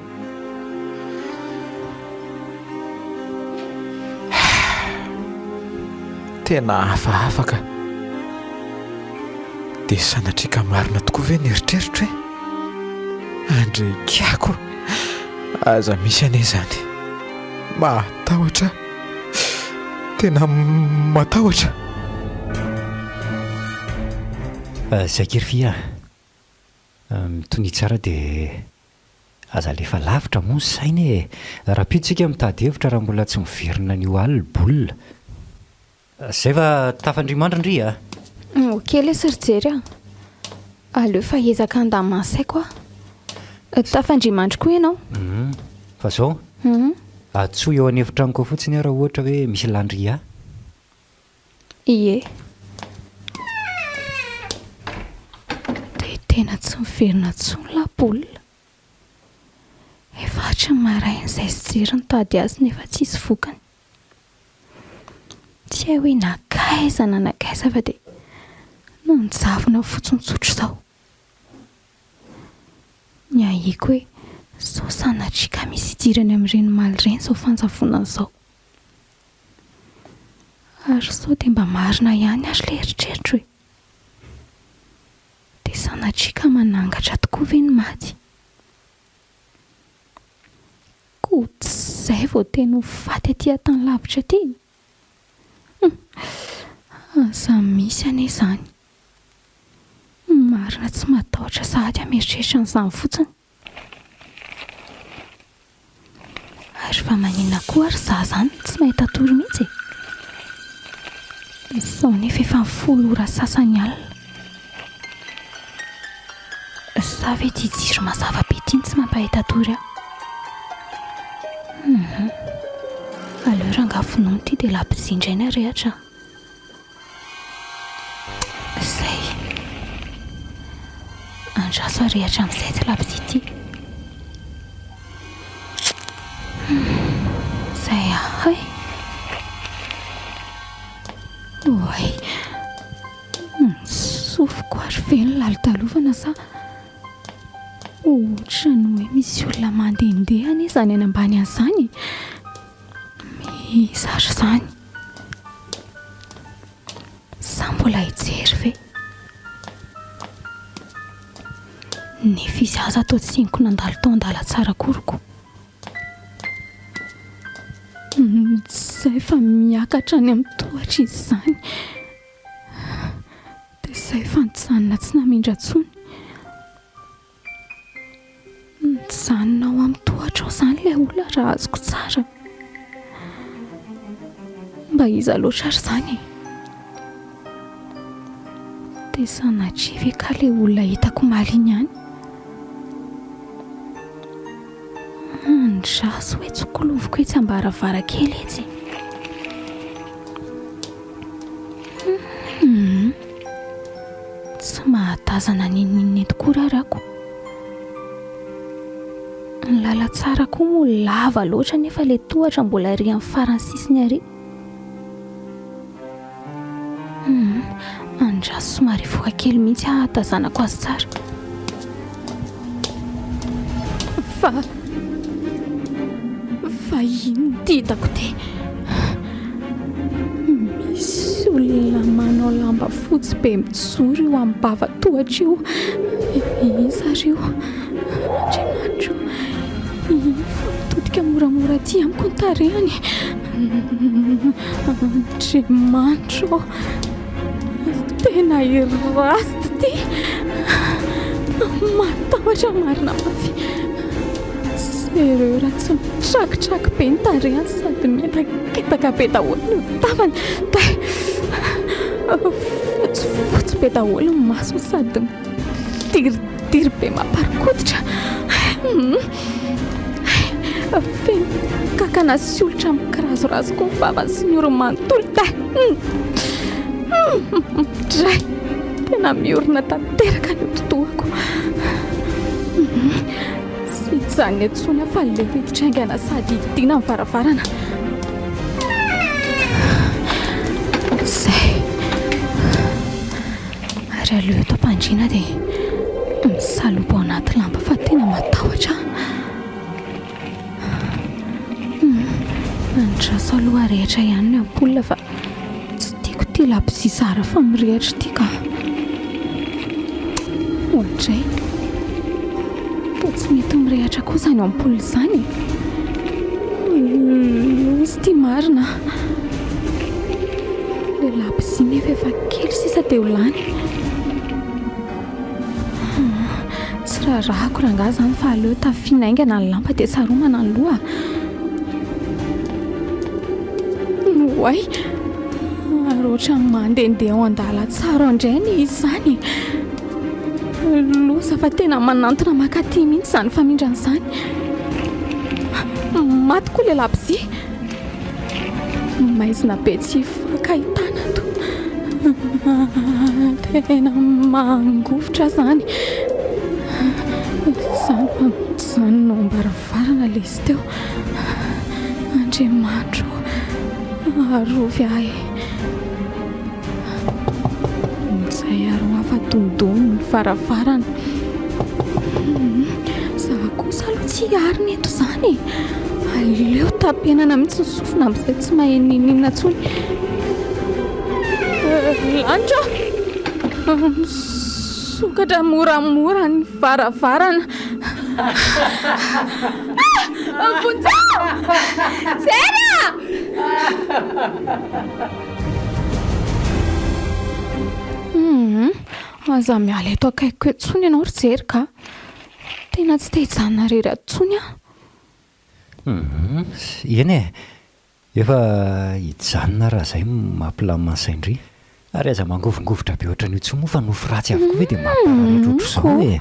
Speaker 2: Tena hafaafaka. Dia sanatrika marina tokoa ve ny eritreritra hoe andrekiako aza misy ane izany. Matahotra. Tena matahotra.
Speaker 1: Zakiry fia mitony tsara dia aza lefa lavitra moa ny saina e. Raha pitsika mitady hevitra raha mbola tsy miverina n'io alina bolina. Zay fa tafandrimandra ndry a?
Speaker 3: Okely sy rijery aleo fa ezaka andamansaiko tafandrimandry koa ianao.
Speaker 1: Fa zao atsoa eo an'efitrano koa fotsiny raha ohatra hoe misy landria.
Speaker 3: Ie dia tena tsy miverina tsony labolina. Efa hatry ny marain'izay sy jery nitady azy nefa tsisy vokany. Tsy hay hoe nakaiza na nakaiza fa dia nanjavona fotsiny tsotro izao. Ny ahiko hoe sao sanatrika misy idirany amin'ireny maly ireny izao fanjavonana izao. Ary sao dia mba marina ihany ary ilay eritreritra hoe dia sanatrika manangatra tokoa ve ny maty. Koa tsy izay vao tena ho faty aty an-tany lavitra aty. Aza misy ane izany. Marina tsy matahotra sahady ameritreritra an'izany fotsiny. Ary fa maninona koa ary za zany tsy mahita tory mihitsy e. Sao nefa efa folo ora sasany alina. Sa ve ity jiro mazava be ity tsy mampahita tory aho. Aleo ranga finoana ity dia lampizindra eny arehatra. Zay andraso arehatra amin'izay tsy lapy ity. Zay ahay. Oay sofiko ary velo lalotalovana sa ohatrany hoe misy olona mandehandeha ane izany any ambany an'izany. Mizary izany sa mbola hijery ve? Nefa izy aza atao tsiniko nandalo tao andala tsara koroko. Zay fa miakatra any amin'ny tohatra izy izany. Dia izay fa nijanona tsy namindra tsony. Nijanona ao amin'ny tohatra ao izany ilay olona raha azoko tsara. mba iza loatra ary izany dia sanatria ve ka ilay olona hitako maliny ihany ndraso hoe tsokoloviko hoe tsy ambaravarakely etsy tsy mahatazana ninninny tokoa rarako ny lala tsara koa moa lava loatra nefa ilay tohatra mbola ry amin'ny farany sisiny ary andraso somary voaka kely mihitsy ahatazanako azy tsara fa ino ditako dia misy olona manao lamba fotsy be mijoro io amin'ny bava tohatra io izy ary io andriamanitro mitodika moramora ty amiko ny tarehany andriamanitro tena irasty ty matahotra marina mafy serera tsy mitrakitraky be ny tarehany sady mientaketaka be daholo ny tavany fotsifotsy be daholo ny masony sady midiridiry be mamparikoditra feno kakana sy olotra mikirazorazo koa vavany sy ny oro-manontolo dray tena miorina tanteraka ny totoako sy jany antsony fa le hiditra aingana sady hidina amin'ny varavarana zay ary aleo eto ampandriana dia misalobo ao anaty lamba fa tena matahotra andraso aloha rehetra ihany ny ampolina fa tsy tiako ty lapisizara fa mirehatra ty ka ohatray fa tsy mety mirehatra koa izany ampolina izany izy ty marina le lapisi nefa efa kely sisa dia ho lany tsy rarahako rangahy izany fa aleo tafinaingana ny lamba dia saromana ny loha way ary ohatra mandehandeha ao an-dala tsara indray ny izy izany losa fa tena manantona makaty mihitsy izany famindrana izany maty koa le lapisi maizina be tsy fakahitana to tena mangovotra izany izany no ambaravarana le izy teo andriamanitro arovy ahy izay aro afa-dondono ny varavarana za kosa aloha tsy ariny eto izany aleo tapenana mihitsy ny sofina amin'izay tsy maheninina ntsony lanitra misokatra moramora ny varavarana vonjao zera aza miala eto akaiko etsony ianao ry jery ka tena tsy te hijanona rery atsony a
Speaker 1: eny e efa hijanona raha izay mampilaminsaindry ary aza mangovongovotra be ohatra n'io tsy moa fa nofo ratsy avokoa ve dia mampararitra ohatr'izao e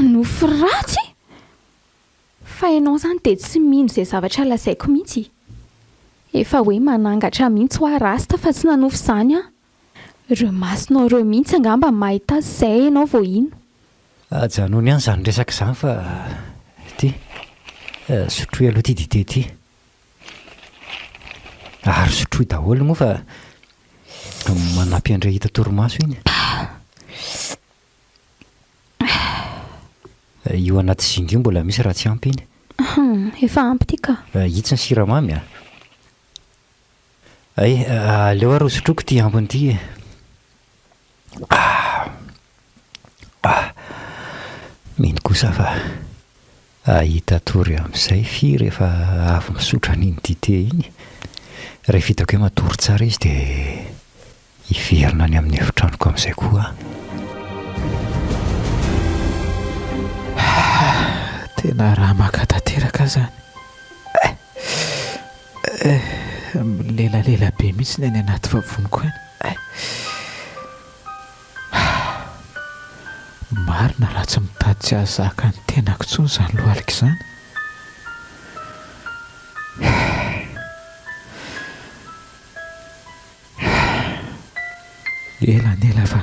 Speaker 3: nofo ratsy fa ianao izany dia tsy mino izay zavatra lazaiko mihitsy efa hoe manangatra mihitsy ho arasta fa tsy nanofo izany a ireo masinao ireo mihitsy angamba mahita azy izay ianao vao ino
Speaker 1: ajanony ihany izany resaka izany fa ty sotroy aloha ty dite ty ary sotroy daholo moa fa manampy andray hita torimaso iny io anaty zinga io mbola misy raha tsy ampy iny
Speaker 3: efa ampy ty ka
Speaker 1: hitsy ny siramamy a ay aleo ary sotroko ty ambony ty mino kosa fa ahita tory amin'izay fi rehefa avy misotra n'iny dite iny rehefa hitako hoe matory tsara izy dia hiverina any amin'ny efitranoko amin'izay koa
Speaker 2: tena raha maka tanteraka zany lelalela be mihitsy ny any anaty vavoniko any. Marina raha tsy mitady tsy ahazaka ny tenako intsony izany lohalika izany. Elanela fa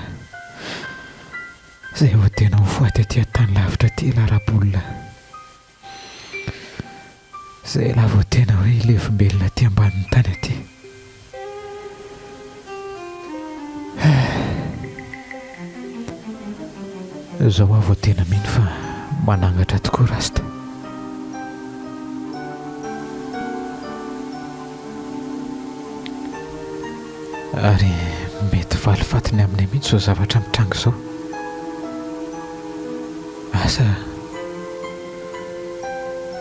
Speaker 2: izay ho tena ho foaty aty an-tany lavitra ty larabolona. Izay laha vao tena hoe ilevimbelona aty ambanin'ny tany aty. Izao aho vao tena mino fa manangatra tokoa rasta. Ary mety valifatiny aminay mihitsy izao zavatra mitrango izao. Asa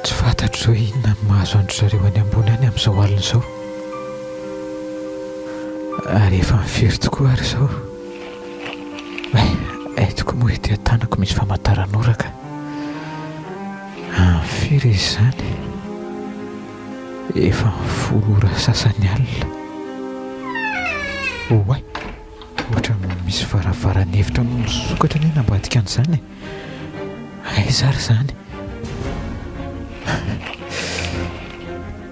Speaker 2: tsy fantatro hoe inona ny mahazo andro zareo any ambony any amin'izao alina izao. Ary efa mifiry tokoa ary izao. Aitoko moa ety an-tanako misy famantaran'oraka. Firy izy izany? Efa 10 ora sasany alina. Oay, ohatra misy varavaran'hevitra misokatra ny nambadika an'izany. Aiza ary izany?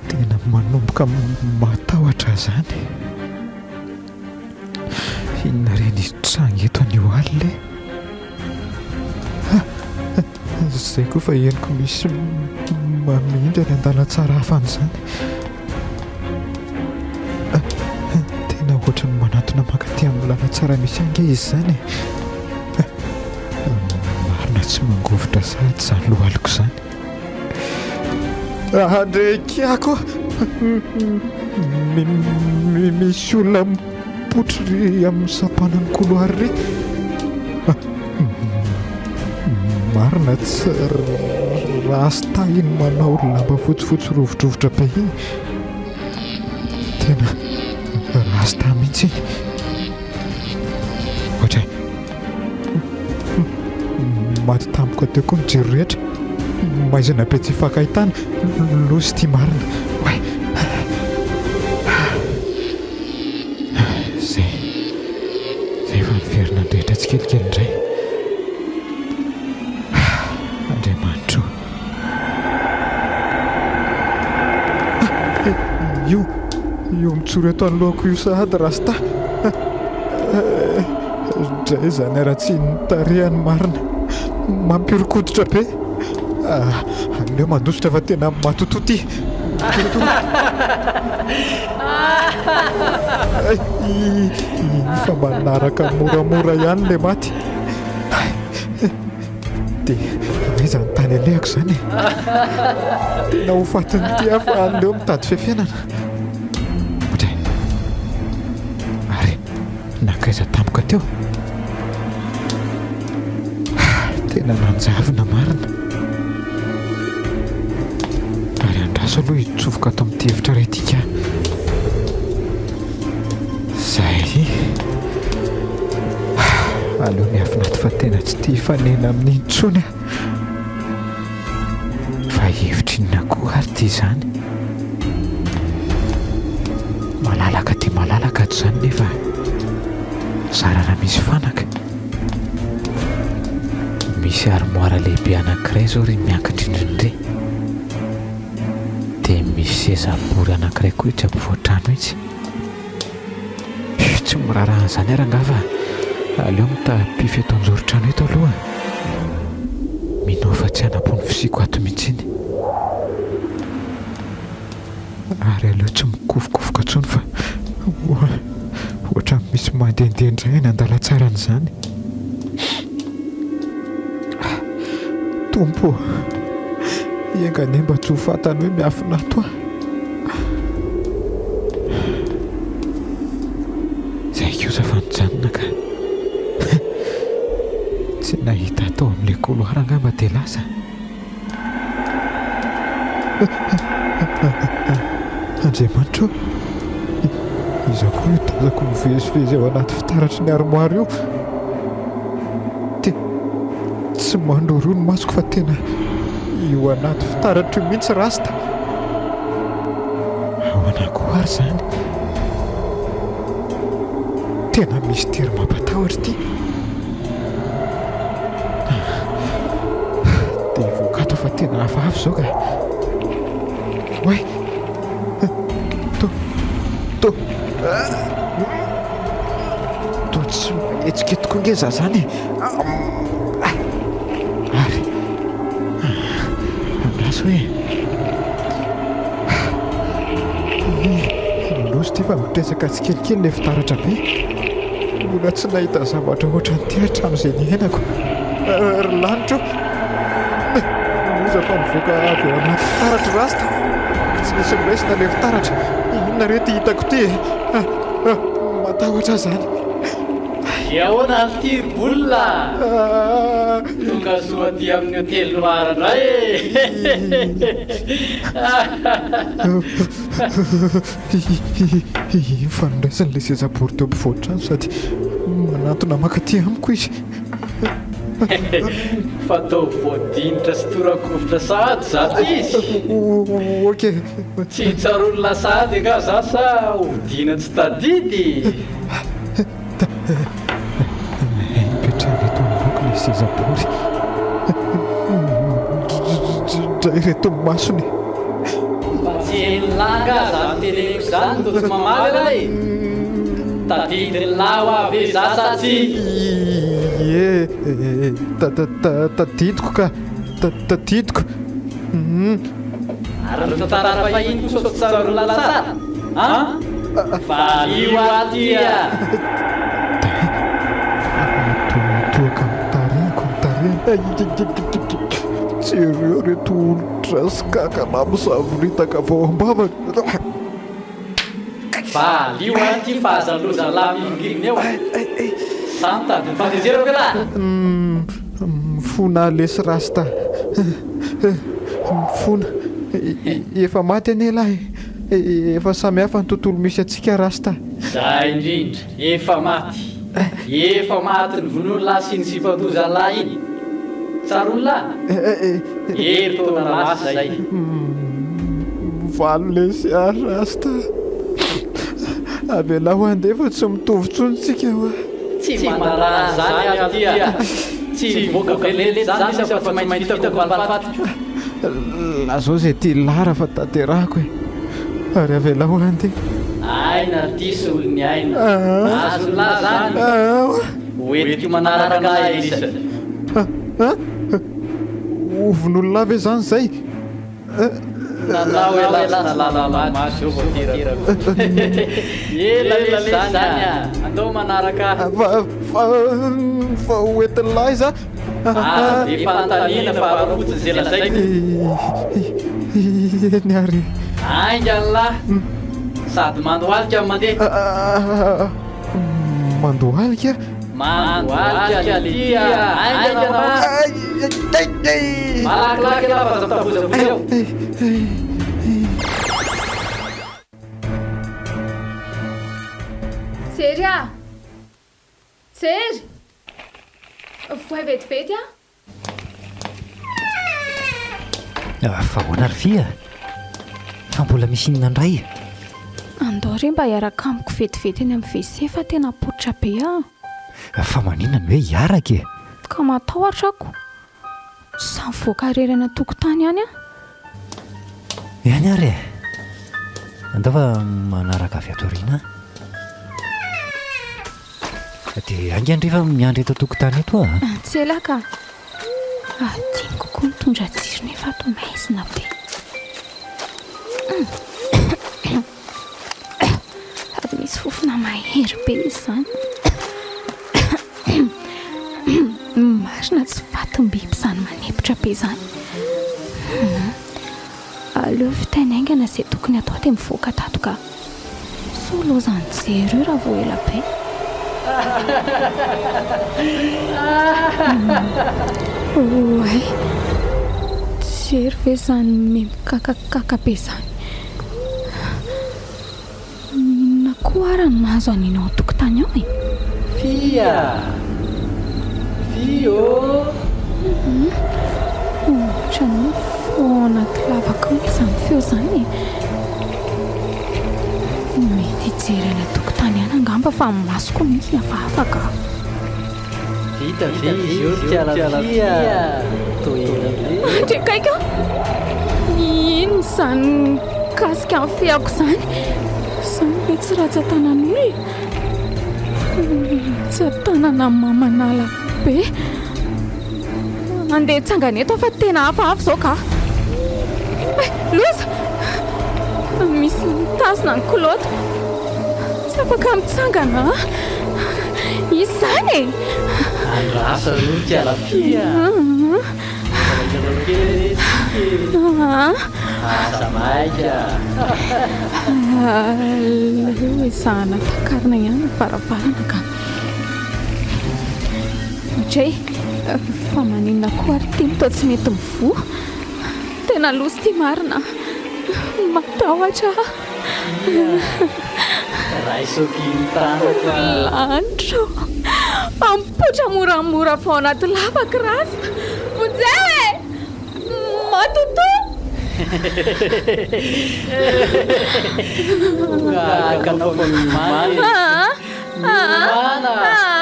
Speaker 2: Tena manomboka matahotra izany. Inona reny itrangy eto an'io alina e? Izay koa fa henoko misy mamindry any an-dalantsara hafa an'izany. Tena ohatra ny manatona mankaty amin'ny lalantsara misy anga izy izany. Marina tsy mangovitra sady izany lohaliko izany. Andrekiako misy olona mipotry amin'ny sampanan'ny koloary. Marina tsy rasta iny manao lamba fotsifotsy rovidrovitra be iny. Tena rasta mihitsy iny. Ohatra maty tampoka teo koa ny jiro rehetra. Maizina be tsy fakahitana losy ity Marina. Oay, zay efa niverina andrehitra tsikelikely indray. Andriamanitro, io mitsoro eto anoloako io sahady rasta. Dray izany raha tsy nitarehany Marina, mampirikoditra be. Aleo mandositra fa tena matototy. Fa manaraka moramora ihany le maty. Dia iza ny tany alehako izany. Tena ho fatiny ty aho fa aleo mitady fiafianana. Ohatra ary nankaiza tampoka teo. Tena nanjavina Marina. Ary andraso aloha hitsofoka ato amin'ity hevitra iray tika. Zay aleo miafinaty fa tena tsy tia fanena amin'iny intsony aho. Fa hevitra inona koa ary ty izany? Malalaka ty malalaka ato izany nefa sarana misy fanaka. Misy armoara lehibe anankiray izao ry miankindry indrindre. Dia misy seza bory anankiray koa itsy ampovoan-trano itsy. Tsy miraraha an'izany ary angafa. Aleo mitapify eto anjoron-trano eto aloha. Minao fa tsy hanapony fisiko ato mihitsy iny. Ary aleo tsy mikofokofoka intsony fa ohatra misy mandehandeha indray any an-dalantsara an'izany. Tompo, iangane mba tsy ho fantany hoe miafina ato aho. Izay kosa fa nijanona ka. Tsy nahita atao amin'ilay koloara angamba dia lasa. Andriamanitro, iza koa io tazako mivezivezy ao anaty fitaratry ny armoara io. Tsy mandoro ny masoko fa tena io anaty fitaratry io mihitsy rasta. manakoary zany, tena mystera mampatahotra ity. dia voakato fa tena hafahavy zao ka. Oay, to tsy etsika tokoa nge za zany ary amiraso hoe nosy ty fa mitresaka tsikelikely ilay fitaratra be, mbola tsy nahita zavatra ohatran'ny ty hatramin'izay ny ainako. Ry lanitro oza fa mivoaka avy ao anaty fitaratra rasta, tsy misy miraisina ilay fitaratra. Inona rety hitako ty? Matahotra zany.
Speaker 5: Ahoana ny tiribolina tonga soa aty amin'ny hotely Loara indray
Speaker 2: fanondraisan'ilay sezabory teo ampivoatrano sady manantona makaty amiko izy.
Speaker 5: fatao voadinitra sy torakovitra sady zato izy.
Speaker 2: Ok,
Speaker 5: tsy tsaron'olona sady ka za sa hodina tsy tadidy.
Speaker 2: mipetrany reto miboky ilay sezabory, dray reto masony.
Speaker 5: fa tsy enilanga za miteneniko zany to tsy mamaly alay tadidy ny lao avy za sa tsy.
Speaker 2: Tadidiko ka, tadidiko.
Speaker 5: ary ny tantara fahiny kosa tsy tsaron'olona tsara fa io atya.
Speaker 2: toaka mitarehako tsy ireo reto olotra sy kakana misaviritaka vao ambavaka.
Speaker 5: fa io aty fahazalozany lahy mivingiriny eo santady nyfandezerako lahy.
Speaker 2: Mifona lesy rasta, mifona efa maty ane lahy, efa samy hafa ny tontolo misy atsika rasta.
Speaker 5: Zay indrindra efa maty ny von'olona sy ny sifantozany lahy iny tsarono lahy ery taona lasa zay.
Speaker 2: Valo lesy ary rasta avela ho andefa tsy mitovy tsonitsika hoa.
Speaker 5: tsy manaraha zany atya tsy mivoaka velele zany isa fa tsy maintsy vitako valifatotra.
Speaker 2: La zao zay ty lara fa tanterahako e, ary avela ho andefa.
Speaker 5: aina ty sy olony aina azo lahy zany hoentiko manaraka lahy isany.
Speaker 2: Ovon'olona ve zany zay?
Speaker 5: nanao elasina lalamaso voatirako ela zany andao manaraka
Speaker 2: fa hoentin'ny lahy za
Speaker 5: efa antanina fa arafotsiny zela zay
Speaker 2: eny ary
Speaker 5: ainga ny lahy sady mandohalika mandeha
Speaker 2: mandohalika
Speaker 5: mandohalika letya ainga malakilaky lahy fa zapitavozavozy eo.
Speaker 3: Tsery a tsery voay vetivety
Speaker 1: fa hoana ry fia fa mbola misy inona indray.
Speaker 3: andao re mba hiaraka amiko vetivety eny amin'ny WC fa tena poitra be
Speaker 1: fa maninona ny hoe hiaraka e?
Speaker 3: ka matahotra ako sa mivoaka rerana tokotany ihany
Speaker 1: ihany ary andao fa manaraka avy atoriana dia angandrefa miandry eto tokotany eto
Speaker 3: tsy elaka tiany kokoa mitondra jiro nefa to maizina be sady misy fofona mahery be izy zany marina tsy vatom-biby zany manepotra be zany. aleo fitainy aingana izay tokony atao dia mivoaka tato ka solozany jero io raha vao ela be. oay jery ve zany memikakakaka be zany. inona koa ara ny mahazo anina ao tokotany ao
Speaker 5: fia
Speaker 3: ohatrany fo anaty lavaka hoe izany feo zany mety hijery any tokotany any angamba fa masoko mihitsy ny afahafaka.
Speaker 5: vita ve izy eo tialafia
Speaker 3: trekaika ino zany kasika ny feako zany zany be tsy ratsy tanan'olona tsy tanana mamanala be andeha tsangana eto fa tena hafahafa zao ka loza misy mitazona ny kolota tsy afaka mitsangana izy zany e
Speaker 5: andrasa ro tialafia asa maika
Speaker 3: hoe zahana takarina ihany ny varavarana ka hatray fa maninona koa ary teny toa tsy mety mivoa tena loso ty marina matahotra lanitro ampotra moramora fao anaty lavaka rasy vonjay matoto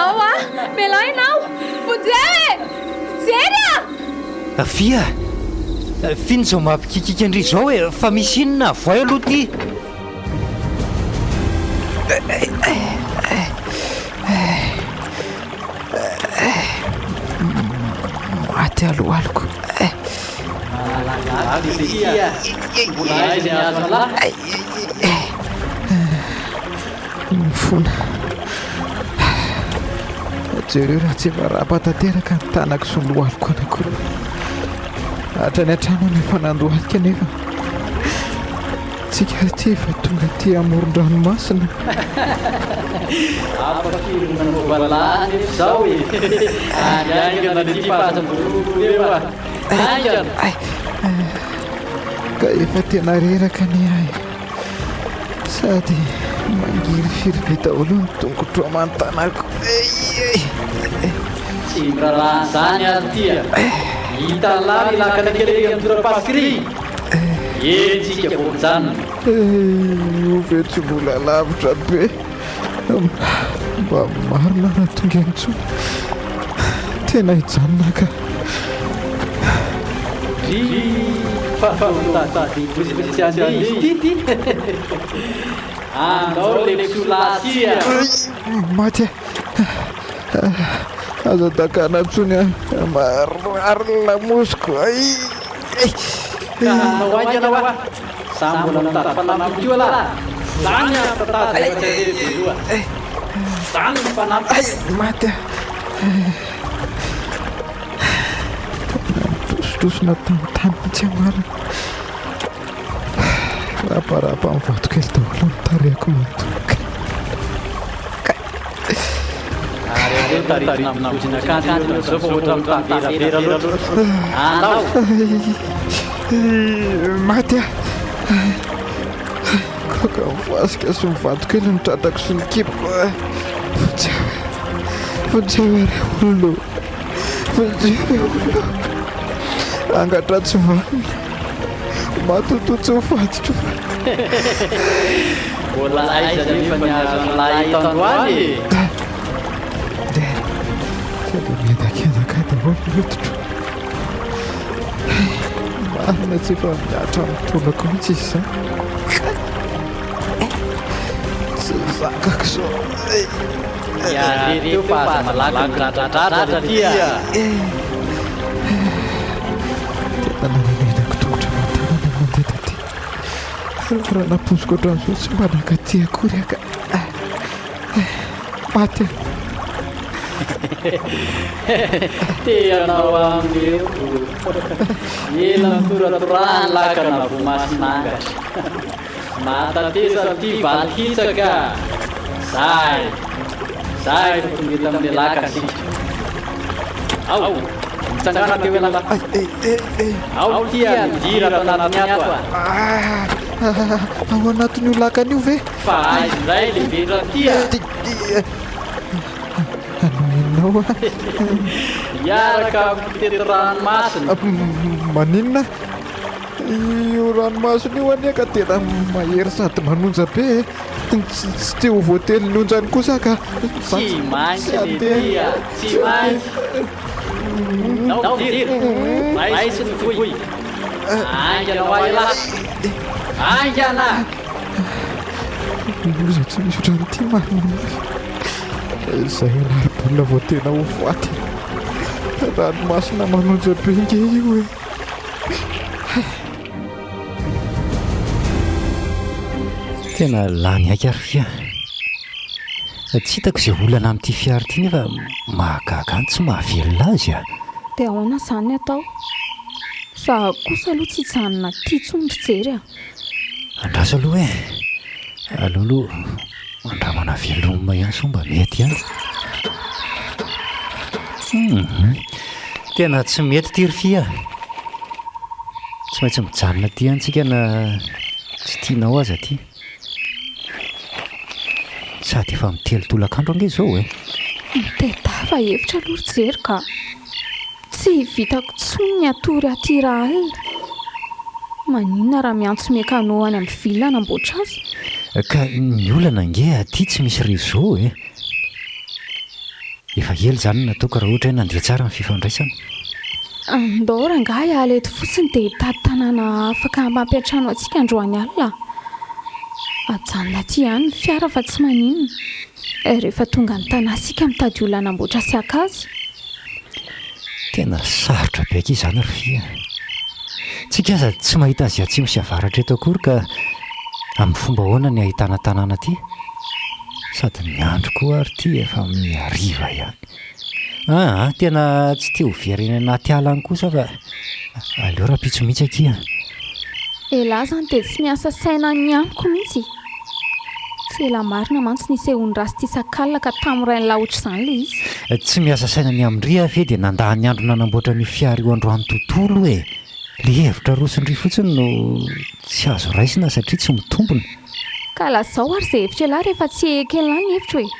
Speaker 3: oa melainao vonjay jery a
Speaker 1: fia fino zao mampikikika andry zao e fa misy inona voay aloha ty
Speaker 2: maty alohaloko mifona jereo raha tsy varapa tanteraka ny tanako sy lohaloko anakoro hatrany an-trano nefa nandohalika nefa tsika ty efa tonga ty amoron-dranomasina
Speaker 5: apafirinanovalaany zao e anyangana ny ty fahasambororo eo a angana
Speaker 2: ka efa tena reraka ny ahy sady mangiry firy daholo ny tongotro amantanako
Speaker 5: tsy mirahalany zany ary tya hitalany lakanakely amin'ny tora-pasikry etsika vomijanona
Speaker 2: ove tsy mbola lavitra be mba marina raha tonga antsony tena hijanona ka
Speaker 5: fafatatadibosibosiandy andao leksolaasia
Speaker 2: maty aza dakana antsony marary lamosiko
Speaker 5: naoaikana wa sambola mitady fanampy tio ala zany tatazaatsalebeloa zany ny fanampy
Speaker 2: maty tositosina tamintany tsy amarina raparapa amin'ny vatokely daholo mitariako mantoka
Speaker 5: taritina amin'abozina kanty zao fa ohatra mitaveravera loatra andao
Speaker 2: maty koka mivasika sy mivatokely mitratako sy nikipoko vonjavary olona vonjavy olona angatra tsy vanina matoto tsy hofatitro
Speaker 5: mbola aiza nefa niazo an'lay tandroany
Speaker 2: sady miadakezaka daholo lototro marina tsy efa miatra mitolako mihitsy izy zany tsy zakako zao
Speaker 5: iareo fa aza malaky midradradradratra tya
Speaker 2: tena nanenako tongotra mantanana mandeta ty raha napoziko ohatran'izao tsy mba nakaty akory aka maty
Speaker 5: teanao ameo ela mitoratorany lakana vomasinangatra matateza ty valihitsaka zay fa tongeta amin'ny laka sika ao mitsangana teo elala ao tia midira tanatiny ato a
Speaker 2: ao anatin'io lakan'io ve
Speaker 5: fa aizy ndray levetra tia
Speaker 2: anao inona
Speaker 5: iaraka mitety ranomasina
Speaker 2: maninona io ranomasina io anie ka tena mahery sady manonja be tsy te ho voately lonjany kosa ka
Speaker 5: tsy maintsy letia tsy maintsy nao midiry maisy ny voy angana ho aela angana
Speaker 2: loza tsy misy otrany ty marina izay anary-bolina vao tena ho faty ranomasina manonja be nge io e
Speaker 1: tena lany aika ary fia tsy hitako izay olana amin'ity fiara ity nefa mahagaga any tsy mahavelona azy a
Speaker 3: dia ahoana izany atao sa kosa aloha tsy hijanona tia tsondry jery a
Speaker 1: andraso aloha e aloaloha andramana veloma ihany so mba mety ihany tena tsy mety tiry fia tsy maintsy mijanona ty antsika na tsy tianao azy aty sady efa mitelo tolakandro ange izao e
Speaker 3: mitedava hevitra aloha jery ka tsy vitako tsony ny atory aty raha alina maninona raha miantso mekanao any amin'ny vilona namboatra azy
Speaker 1: ka ny olana nge aty tsy misy réseau e efa ely zany nataoko raha ohatra hoe nandeha tsara ny fifandraisana
Speaker 3: andao rangahy alety fotsiny dia tady tanàna afaka mampiantrano antsika androany alina ajanona aty ihany ny fiara fa tsy maninona rehefa tonga ny tanàsika mitady olona namboatra sy akazy
Speaker 1: tena sarotra be aky izany ry fia tsika aza tsy mahita azy atsimo sy avaratra eto akory ka amin'ny fomba hoana ny ahitana tanàna aty sady ny andro koa ary ty efa miariva ihany tena tsy te ho vereny anaty ala any kosa fa aleo raha pitso mihitsy akia
Speaker 3: elahy zany dia tsy miasa saina ny amiko mihitsy tsy ela marina mantsy nisy ehony rasy ty sakalina ka tamin'iray ny laotra izany le izy
Speaker 1: tsy miasa saina ny amindria ve dia nandahany andro nanamboatra ny fiara io androany tontolo e le hevitra rosindry fotsiny no tsy azo raisina satria tsy mitombona
Speaker 3: ka lazao ary izay hevitra elahy rehefa tsy ekelina ny hevitra hoe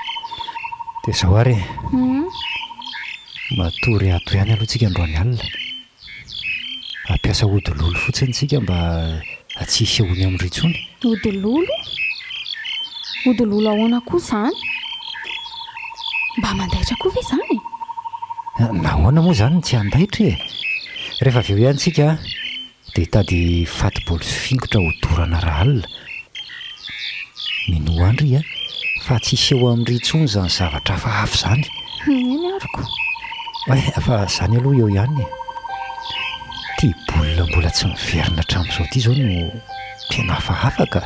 Speaker 1: dia zao ary matory ato ihany aloha tsika androany alina ampiasa odilolo fotsiny tsika mba tsy hisy ehony amin'ny ritsony
Speaker 3: odilolo ahoana koa izany mba mandaitra koa ve izany
Speaker 1: nahoana moa izany tsy handaitra e rehefa avy eo ihany tsika dia hitady fatybolo sy fingotra hodorana raha alina mino andry fa tsy hiseho amin'ny ritsony zany zavatra hafahafa izany
Speaker 3: eny ariko
Speaker 1: fa izany aloha eo ihany ty bolina mbola tsy miverina hatramin'izao ty izao no tena hafahafaka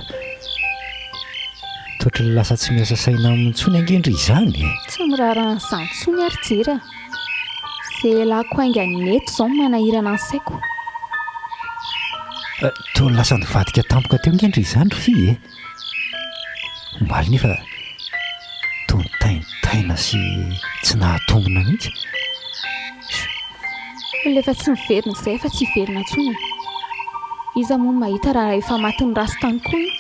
Speaker 1: toatra ny lasa tsy miasa saina amin'ntsony angendry izany
Speaker 3: tsy miraran'izany tsony ary jery a izay lako ainga neto izao manahirana ny saiko
Speaker 1: to lasa nivadika tampoka teo ngendry izany ry fi omaly nefa to nitainitaina sy tsy nahatombona mihitsy
Speaker 3: lefa tsy miverina izay efa tsy hiverina ntsony iza moa mahita raha efa matin'ny rasy tany koa iny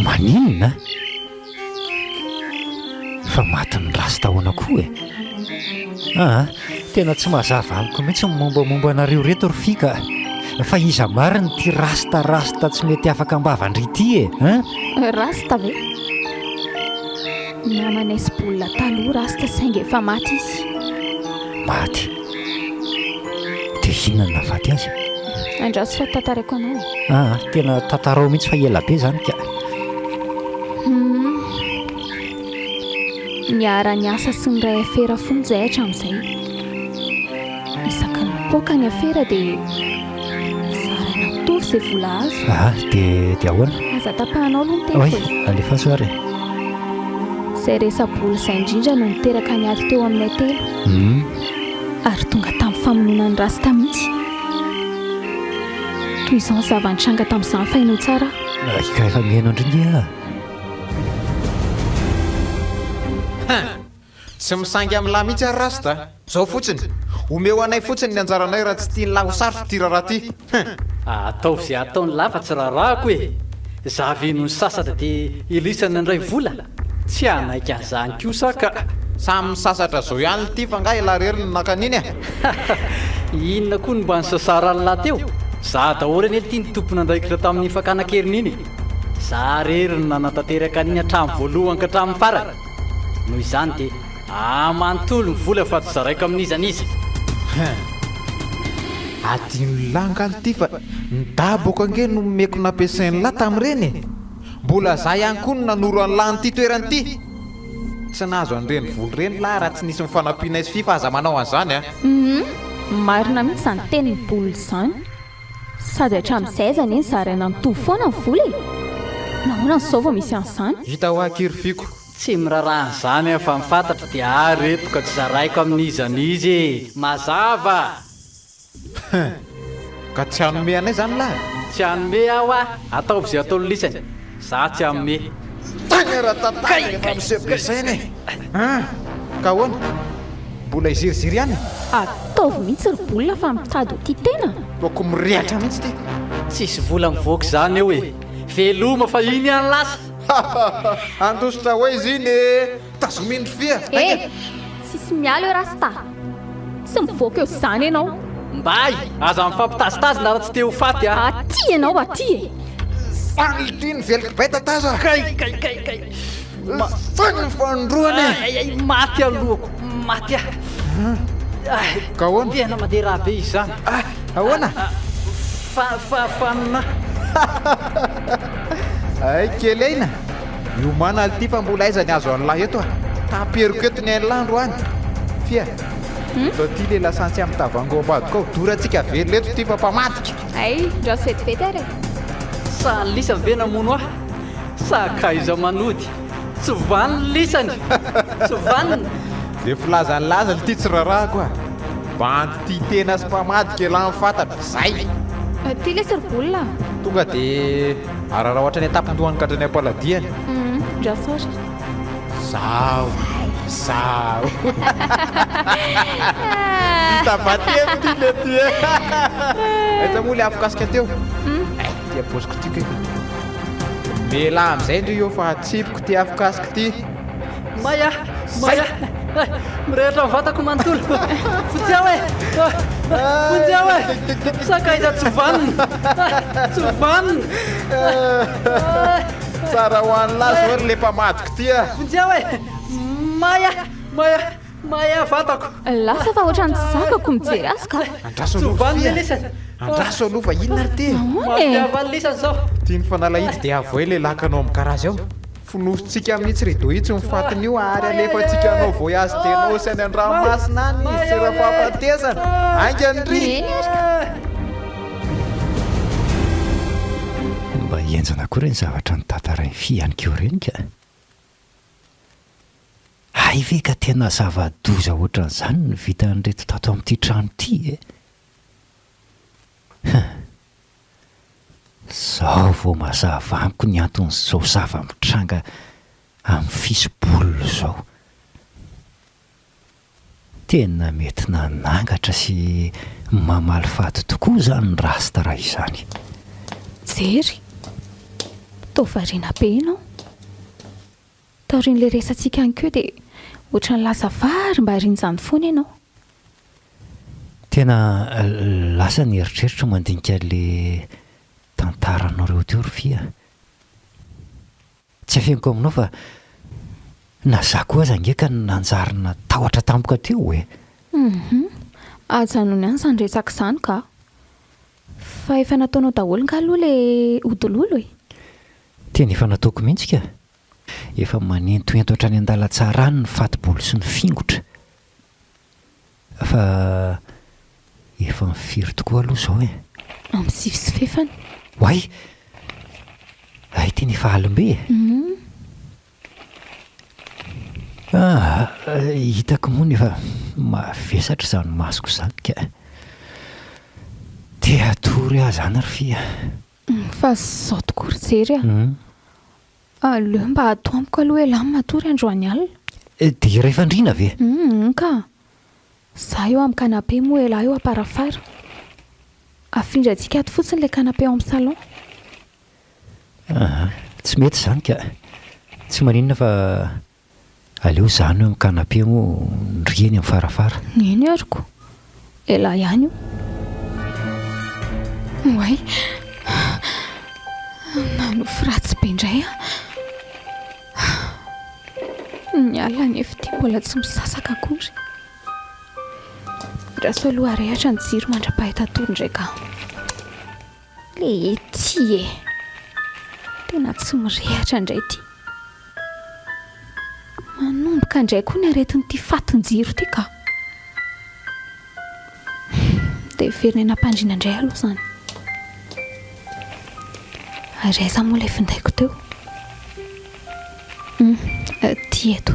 Speaker 1: maninona fa matin'ny rasy tahoana koa tena tsy mahazava amiko mihitsy mombamomba anareo reto ry fika fa iza mariny ty rastarasta tsy mety afaka ambavandry ity
Speaker 3: rasta ve namanaizy bolina taloha rasta sainga efa maty izy
Speaker 1: maty dia inona navaty azy
Speaker 3: andraso fa tantarako anao
Speaker 1: tena tantarao mihitsy fa ela be zany ka
Speaker 3: niara ny asa sy ny ray afera fony zay hatramin'izay isaky ny poka ny afera dia zaraina mitovy izay vola azo
Speaker 1: dia ahoana
Speaker 3: aza tapahanao aloha ny teko
Speaker 1: alefa soary
Speaker 3: izay resa-bola izay indrindra no niteraka ny ady teo aminay telo ary tonga tamin'ny famonona ny rasta mihitsy toy izao zava-nitranga tamin'izany fahinao tsara
Speaker 1: ka efa mihaino andringa
Speaker 4: tsy misangy amin'ny lahy mihitsy ary rasta zao fotsiny omeo anay fotsiny ny anjaranay raha tsy tia ny lahy ho sarotra ty raharaha ty
Speaker 5: ataovy izay ataony lafa tsy raharahako e zaveno ny sasatra dia elisana ndray vola tsy hanaiky an'izany kosa ka
Speaker 4: samy misasatra zao ihany ty fa nga elarery ny nakaniny
Speaker 5: inona koa ny mba ny sasara ny lahy teo za daholo eny ely tia ny tompona andraikitra tamin'ny fakana-keriny iny za rerina nanatanteraka an'iny hatramin'ny voalohany ka hatramin'ny farany noho izany dia amanontolo ny vola fa tsy zaraiko amin'izanizy
Speaker 4: adino langaly ity fa nydaboko ange no meko nampiasain'ny lahy tamin'ireny mbola za ihany koa no nanoro an'lany ity toeranyity tsy nahazo an'ireny volo reny lahy raha tsy nisy mifanampiana izy fifa aza manao an'izany a
Speaker 3: marina mihitsy izany teniny bolo izany sady hatramin'izay zany eny zaraina mitovy foana ny vola e nahoana nyzao vao misy an'izany
Speaker 4: hita ho akirifiko
Speaker 5: tsy mirarahan'izany aho fa mifantatra dia areto ka tsy zaraiko amin'izanizy e mazava
Speaker 4: ka tsy hanome anay zany lahy
Speaker 5: tsy hanome aho a ataovy izay ataony lisany za tsy hanome
Speaker 4: tany raha-tantany rehefa miseposainy ka hoana mbola iziriziry ihany
Speaker 3: ataovy mihitsy ry bolina fa mitady ho tia tena
Speaker 4: toko mirehatra mihitsy ty
Speaker 5: tsisy vola mivoaka izany eo e veloma fa iny ihany lasa
Speaker 4: andositra hoe izy iny tazomindry fia
Speaker 3: sisy miala eo rasta tsy mivoaka eo izany ianao
Speaker 5: mbay aza mifampitazitazina raha tsy te ho faty a
Speaker 3: aty ianao aty e
Speaker 4: fanity ny veliko baita taza
Speaker 5: kay
Speaker 4: fany ny fandroany
Speaker 5: maty alohako maty
Speaker 4: ka hoana
Speaker 5: tena mandeha raha be izy zany
Speaker 4: ahoana
Speaker 5: fanina
Speaker 4: ay kely aina io manaly ity fa mbola aizany azo an'lahy eto a taperiko eto ny ain'landro any fia dao ty le lasantsy amin'ny tavangoambadiko ao dorantsika velona eto ty fa mpamatika
Speaker 3: ay ndra fetifety ary
Speaker 5: sa ny lisany ve namono aho sakaiza manody tsy vaniny lisany tsy vaniny
Speaker 4: de filazanylazany ity tsy rarahako a bandy ty tena sy mpamadika ela mifantatro zay
Speaker 3: ty le sirbolina
Speaker 4: tonga de araraha ohatra ny atapindohany katrany ampaladiany
Speaker 3: ndra sara
Speaker 4: zao hitabaty ty le ty aiza moa le afokasika teo ty aposiko ty kay mela am'izay ndry io fa atsipiko ty afokasika ty
Speaker 5: maya mirehatra mivantako manontolo fonjao e fonjao e sakaiza tsy vanina
Speaker 4: tsara ho any lazy oary le mpamadiko ty a
Speaker 5: fonjao e maya vantako
Speaker 3: lasa fa ohatrany tsy zakako mijery azy ka
Speaker 4: andraso
Speaker 5: tsy
Speaker 4: aloha
Speaker 5: vaniny lisany
Speaker 4: andraso aloha fa inona ry ty
Speaker 5: mampiavany lisany zao
Speaker 4: tia ny fanalahity dia avoe le lakanao amin'ny karazy ao fonositsika amin'itsy rido itsy mifatiny io ary alefatsika anao voyazy tenao sy any an-dranomasina any izy sy raha fahafatezana angandry
Speaker 1: mba enjana koa reny zavatra ny tantarainy fiany keo reny ka hay ve ka tena zava-doza ohatran'izany ny vita nyreto tato amin'ity trano ity zao vao mazava amiko ny anton'izao zava-mitranga amin'ny fisy-bolona zao tena mety nanangatra sy mamaly faty tokoa zany ny rasta raha izany
Speaker 3: jery taovariana be ianao taorian'le resantsika any keo dia ohatrany lasa vary mba rian'izany foana ianao
Speaker 1: tena lasa ny eritreritra mandinika le tantaranareo teo ry fia tsy afeniko aminao fa na za koa aza angeka nanjarina tahotra tampoka teo e
Speaker 3: ajanony any izany resaka izany ka fa efa nataonao daholo nga aloha le odilolo e
Speaker 1: tena efa nataoko mihitsy ka efa manentoento ohatrany an-dalatsara any ny fatibolo sy ny fingotra fa efa mifiry tokoa aloha zao e
Speaker 3: amin'ny sivy sy fefany
Speaker 1: hoay ay tena efa alim-be hitako moa nefa mavesatra izany masoko izany ka te atory ahy zany ry fia
Speaker 3: fa zao tokoa ry jery a aleo mba atoamiko aloha elahy matory androany alina
Speaker 1: dia rehefa andrina ve
Speaker 3: ka za eo amin'ny kanape moa elahy eo aparafara afindrantsika ato fotsiny le kanape ao amin'ny salon
Speaker 1: tsy mety izany ka tsy maninona fa aleo zany eo amin'ny kanape moa ndrieny amin'ny farafara
Speaker 3: eny ariko elahy ihany io oay nanofo ratsy be indray ny alina nefa ty mbola tsy misasaka akory raso aloha arehatra ny jiro mandra-pahitatolo ndraika le ety tena tsy mirehatra indray ty manomboka indray koa ny aretin'ity fatin-jiro ty ka dia verina nampandrina indray aloha zany ary aiza moa ilay findaiko teo ty eto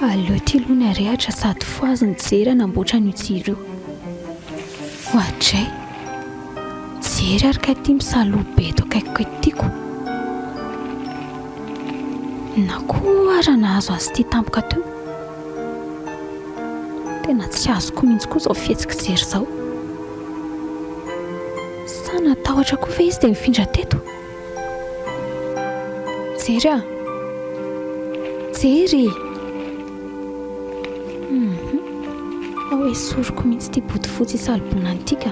Speaker 3: aleo ty aloha ny arehatra sady foazy ny jery anamboatra ny jiro io hoatray jery ary ka ty misalobe eto akaikiko etyko na koa raha nahazo azy ty tampoka teo tena tsy azoko mihitsy koa zao fihetsika jery zao sa natahotra koa ve izy dia mifindra teto jery a jery ao hoe soroko mihitsy ty botifotsy isalobonany ity ka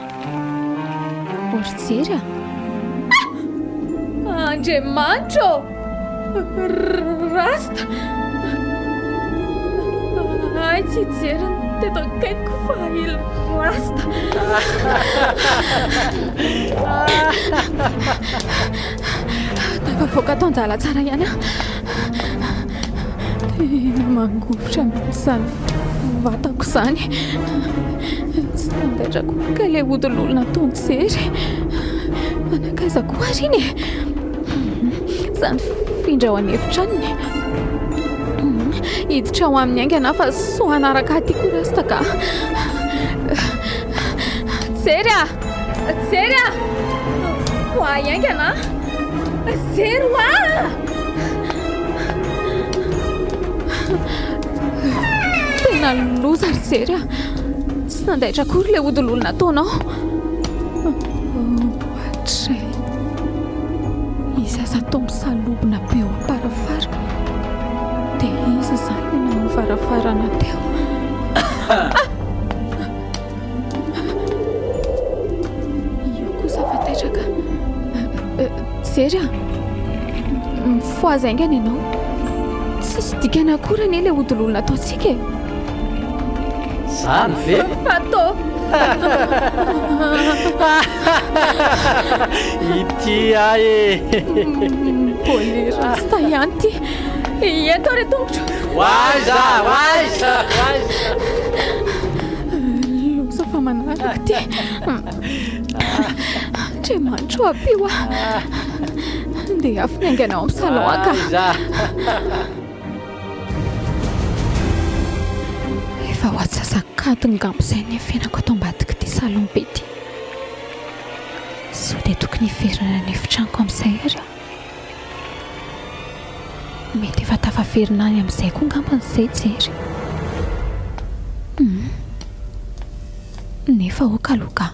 Speaker 3: ory jery a andriamanitro rasta ay tsy jery teto akaiko fa il rasta tafavoaka taonjala tsara ihany tena mangovotra mihitsy zany vatako zany tsy nandatrako ka ilay odilolona taony jery manakaiza koa riny zany findra ao anefitraniny hiditra ao amin'ny aingana fa so anaraka ty koa rasta ka jery a jery a ho aiaingana jery hoa tena loza ry jery a tsy nandaitra kory ilay odilolona taonao atray izy aza tao misalobona be ao aparafara dia izy zany ny namivaravarana teo io kosa fataitraka jery a mifoazy aingana ianao tsisy dikana akory anie ilay odilolona ataontsika e
Speaker 5: zany ve
Speaker 3: fatô
Speaker 5: ity ay
Speaker 3: boly rasta ihany ty eto re tongotro
Speaker 5: waiza
Speaker 3: loza fa manaraka ty andriamanitro abio a dia afony aingana ao amin'ny salon aka efa ho atsasakadiny ngambo izay ny fiainako atao ambadika ty salon be ty so dia tokony hiverina ny efitraniko amin'izay ary mety efa tafaverina any amin'izay koa ngamban'izay jery nefa okaloka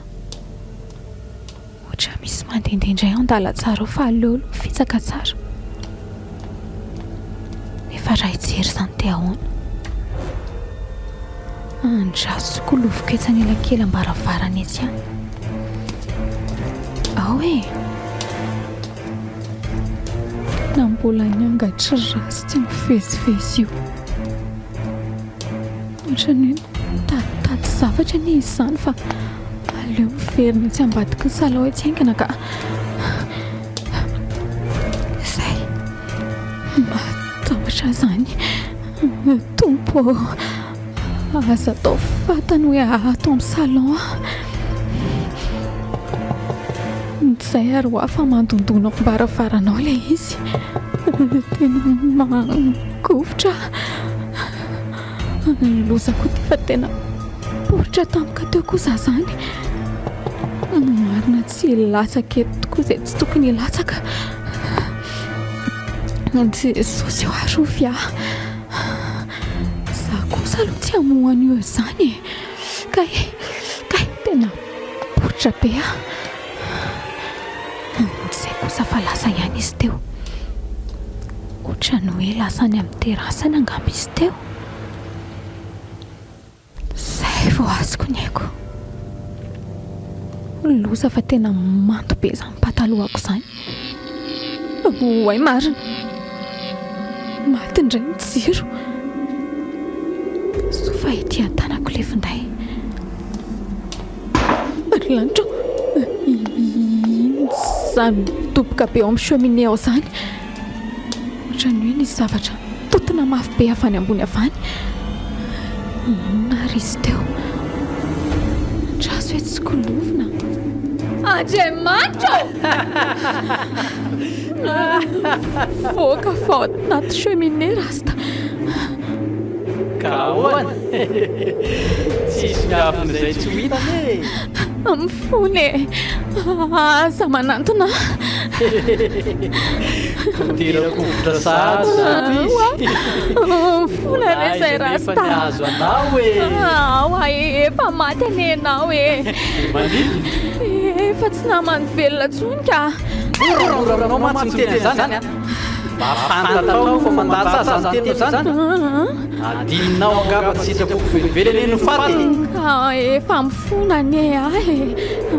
Speaker 3: ohatra misy mandehandeha indray ao andala tsara ao fa aleolo fitsaka tsara nefa raha hijery zany te ahoana andraso kolovoko etsany elankely ambaravarany etsy any ao e na mbola niangatry rasy tsy mivezivezy io ohatrany hoe tatady zavatra ny izy zany fa aleo miverina tsy ambadiky ny salao etsy aingana ka izay matahotra zany tompo aza atao fatany hoe atao amin'ny salon zay ary ho afa mandondonao mbarafaranao ilay izy tena mangovotra loza koa ty fa tena poritra tampoka teo koa za zany marina tsy latsaka eto tokoa izay tsy tokony hilatsaka jesosy eo arovy a za kosa aloha tsy hamohany eo zany e kay tena poritra be a zay kosa fa lasa ihany izy teo ohatrany hoe lasany amin'ny terasany angamba izy teo zay vao azoko ny haiko loza fa tena manto be zany patalohako zany. Oay marina, maty indray ny jiro. So fa ety an-tanako le finday. Ary lanitra ino zany midoboka be ao amin'ny cheminée ao zany. Ohatrany hoe nisy zavatra totina mafy be avany ambony avany. Inona ary izy teo? Traso hoe tsy kolovina. Andriamanitra! Voaka fao anaty cheminée rasta.
Speaker 5: Ka ahoana? Tsisy miavin'izay tsy ho hitany e.
Speaker 3: Mifony e. Aza manantona.
Speaker 5: Tirakovotra sahatsy
Speaker 3: Mifona re izay rasta.
Speaker 5: Efa nihazo anao e.
Speaker 3: Oay efa maty ane anao e.
Speaker 5: Manino?
Speaker 3: Efa tsy namany velona tsony ka.
Speaker 5: Moramoranao mantsy miteny izany a. Mba fantatao fa mandatsy aza ny teny izany. Adinonao angamba tsy sitrapoko velively eny no faty.
Speaker 3: Efa mifona ane ahy.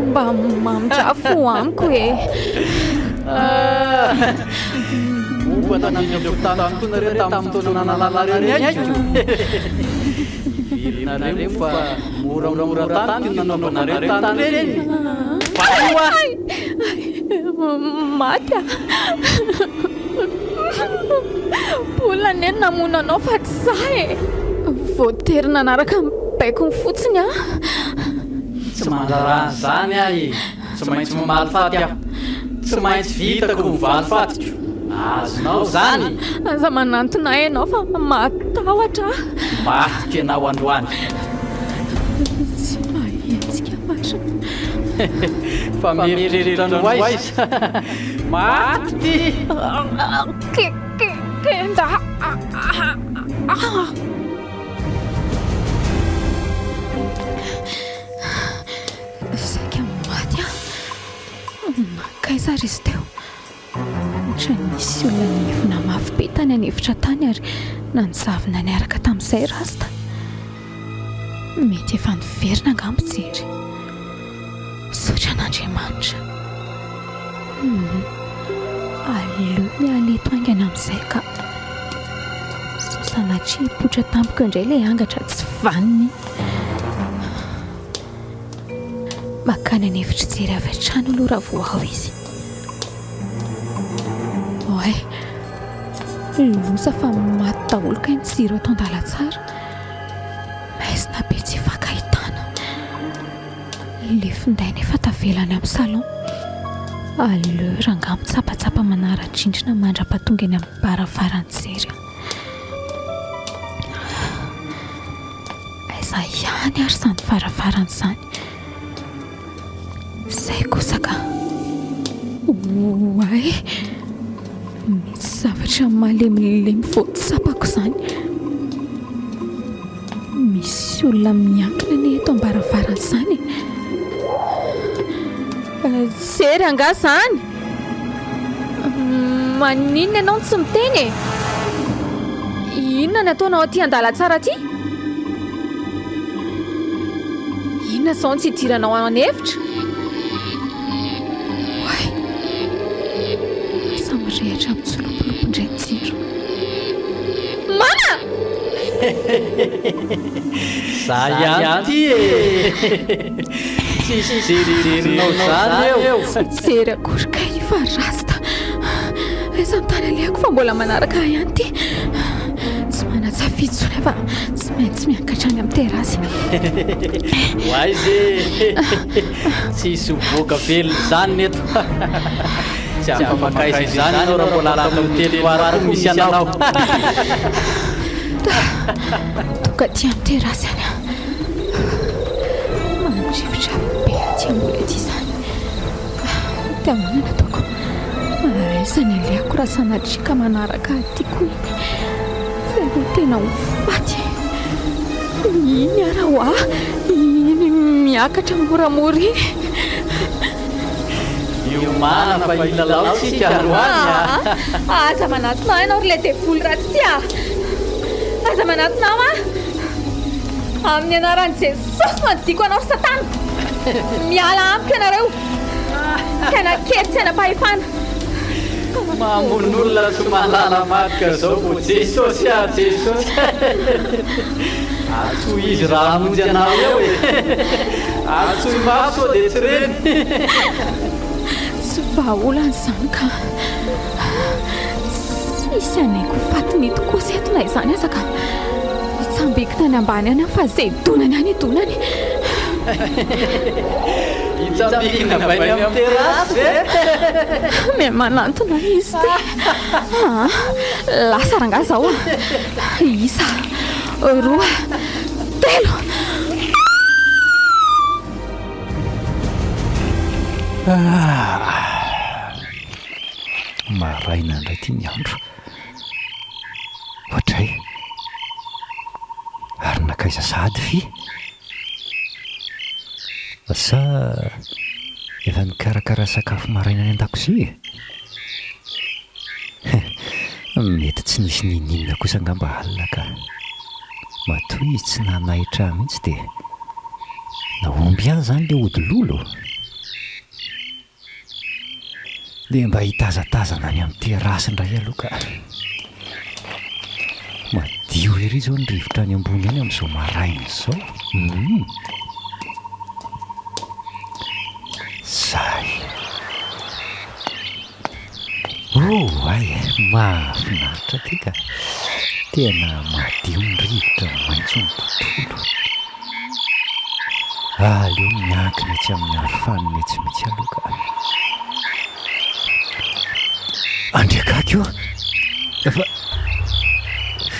Speaker 3: Mba mamindrafo amiko e.
Speaker 5: Momba nanampiavotany tokoa nareo tamin'ny fotoana nananareo ny aiko. Virynareo fa moramora tany no nanaovanareo tany reny. Vaoa!
Speaker 3: Maty a. Mbola ane namonanao fa tsy za e. Voatery nanaraka mibaiko ny fotsiny a.
Speaker 5: Tsy mandrarany zany ahy. Tsy maintsy mamaly faty aho. Tsy maintsy vitako mivaly fatiko. Azonao zany.
Speaker 3: Aza manantona ianao fa matahotra.
Speaker 5: Matika ianao androany.
Speaker 3: Tsy mahetsika matra.
Speaker 5: Fa mieritreritra no aizy. Maty!
Speaker 3: Kenda. Saika maty a. Makaiza ry izy teo. Ohatrany nisy olona nihevina mafy be tany anevitra tany ary nanjavona niaraka tamin'izay rasta. Mety efa niverina angamba jery. Saotra an'Andriamanitra. Aleo ny aleto aingana amin'izay ka. Sanatria hipotra tampoko indray ilay angatra tsy vaniny. Makany anevitra jery avy hatrany aloha raha vao ao izy. Oay, loza fa maty daholo ka ny jiro atao an-dalatsara. Maizina be tsy fankahitana. Le finday nefa tavelany amin'ny salon. Aleo rangam mitsapatsapa manara-drindrina mandra-pahatonga eny amin'ny baravarany jery. Aiza ihany ary izany varavarany izany. Izay kosa ka. Oay, misy zavatra malemilemy voatsapako izany. Misy olona miankina ane eto am-baravarana izany. Jery anga izany. Maninona ianao tsy miteny e? Inona ny ataonao aty an-dalatsara aty? Inona izao tsy hidiranao anevitra? Oay, asa mirehatra mitsolopolopo indray ny jiro. Mana!
Speaker 5: Za ihany ty e. Tsisy jerejerinao zany eo.
Speaker 3: Jery akory ka ifa rasta. Aiza ny tany alehako fa mbola manaraka ihany ty. Tsy mana-tsafidy tsony fa tsy maintsy miankatra any amin'ny terasy.
Speaker 5: Oay ze. Tsisy voaka velona zany neto. Tsy afaka izany anao raha mbola ato amin'ny hotely oara misy anao.
Speaker 3: Toka ty amin'ny terasy any. Mandrivotra be aty ambola ty izany. Tamanana ataoko. Aiza ny alehako raha sanadrika manaraka atyko iny. Izay vao tena ho faty. Iny ara ho ah. Iny miakatra moramora iny.
Speaker 5: Io mana fa ilalao sika androany.
Speaker 3: Aza manatona ianao ry le devoly ratsy ty a. Aza manatona a. Amin'ny anaran'i Jesosy mandidiko anao Satana. miala ampy ianareo tsaina kely tsaina mpahefana
Speaker 5: mamon'olona tsy mahalala matika zao ko jesosy a jesosy atsoy izy raha amonjy anao eo e atsoy mafy sao dia tsy reny
Speaker 3: tsy vahaolana izany ka tsisy anaiko faty mety kosetona izany aza ka itsambikina any ambany any fa zay donany any donany
Speaker 5: itsambikina vainy amin'ny terasy ve
Speaker 3: me manantona izy ty lasa ranga zao isa 2 3
Speaker 1: maraina indray ty ny andro ohatray ary nakaiza sady fy sa efa nikarakara sakafo maraina any an-dakozia mety tsy nisy nininona kosa angamba alina ka matoy izy tsy nanahitra mihitsy dia naomby any zany le odilolo dia mba hitazatazana any amin'ny terasy indray aloha ka madio ery zao ny rivotra any ambony any amin'izao maraina izao zay ay mahafinaritra ty ka tena madio ny rivotra maitso ny tontolo aleo miankina tsy amin'ny arofany metsymetsy aloha ka andriakako io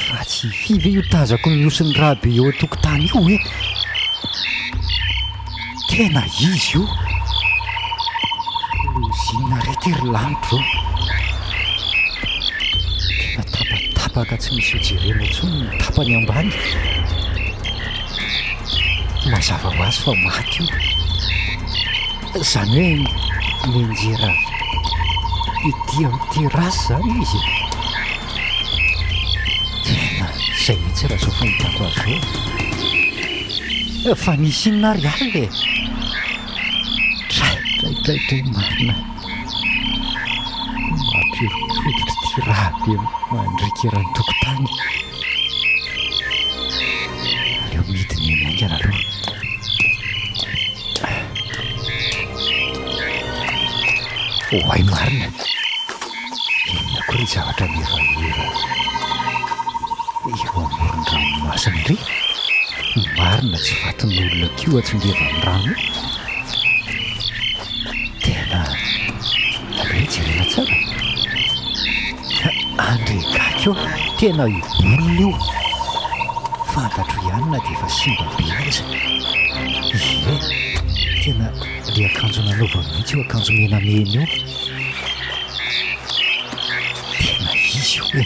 Speaker 1: fa tsy five io tazako nyosiny rahabe eo a-tokotany io hoe tena izy io lozina retery lanitro tena tapatapaka tsy misy ojerena intsony ny tapany ambany mazava ho azy fa maty io zany hoe menjera ity amin'ny terasy zany izy tena zay mihitsy raha zao fahitako azy zao fa nisy inona riary le traitray marina mampiorikoditra ty raha be mandrikerany tokotany aleo midiny emiaingana aloha oay marina inona kory zavatra mihevaeva eo amoron-dranomasina ry marina tsy vatin'olona kio atsingeva ny rano tena aleo jerena tsara andrekako eo tena ibolona io fantatro ihany na dia efa simba be aza ie tena le akanjo nanaova mihitsy io akanjo menamena io tena izy io e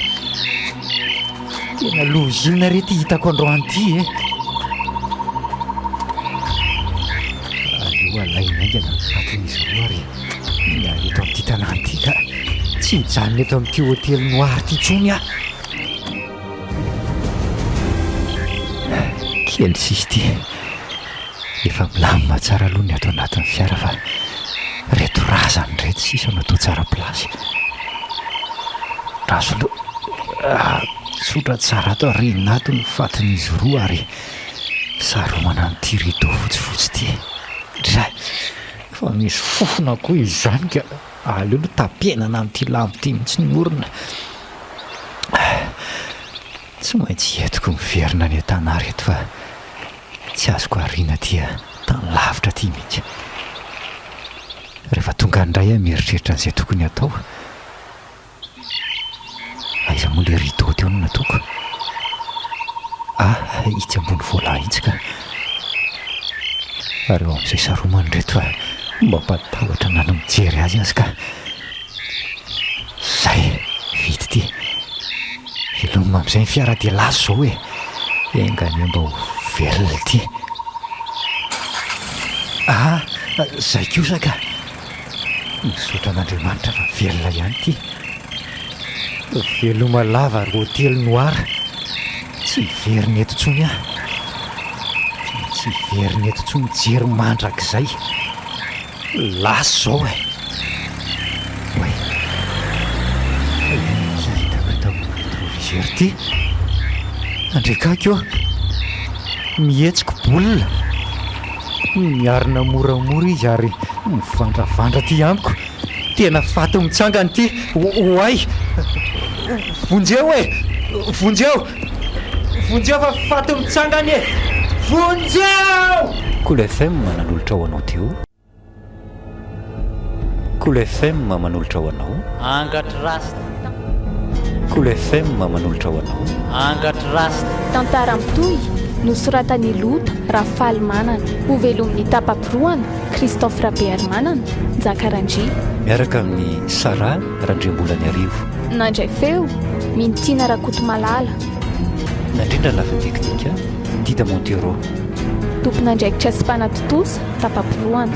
Speaker 1: tena lozina rety hitako androany ty aleo alaina aingana fatin'izy roa ary miany eto amin'ity tanàny ty ka tsy hijanona eto amin'ity hôtely noir ty tsony a kely sisy ty efa milamina tsara aloha ny ato anatin'ny fiara fa reto razany reto sisa natao tsara plasy razo aloha sotra tsara ato arenina ato ny fatin'izy roa ary saromana n'ity reto fotsifotsy ty dra fa misy fofona koa izany ka aleo aloha tapenana amin'ity lampo ty mihitsy ny orona tsy maintsy etiko miverina ny an-tana reto fa tsy azoko ariana ty tany lavitra ty mihitsy rehefa tonga indray mieritreritra an'izay tokony atao aiza moa le rideau teo no natoko itsy ambony vola itsy ka ary eo amin'izay saromany reto fa mba mpatahotra nano mijery azy azy ka zay vity ty velomina amin'izay ny fiara dia lazo zao hoe engany mba ho velona ty zay kosa ka misotra an'Andriamanitra fa velona ihany ty veloma lava ary hôtely noir tsy veriny eto ntsony a tsy tsy veriny eto tsy mijery mandrak'izay laso zao oe ty hitako tamin'ny rétroviseur ty andrekako eo mihetsiko bolina miarina moramora izy ary mivandravandra ty amiko tena faty mitsangany ty oay vonjeo e vonjeo fa faty mitsangany e vonjeo Cool FM manolotra ho anao teo Cool FM manolotra ho anao
Speaker 5: angatra rasta
Speaker 1: Cool FM manolotra ho anao
Speaker 5: angatra rasta
Speaker 3: tantara mitohy nosoratany Lota Rafaly Manana ho velomin'ny tapapiroana Christophe Rabeary Manana Njakarandria
Speaker 1: miaraka amin'ny Sara Randriambolany Arivo
Speaker 3: nandray feo Mintina Rakotomalala
Speaker 1: nandrindra lafiny teknika Dida Montero
Speaker 3: tompon'andraikitra sy mpanatotosa tapapiroana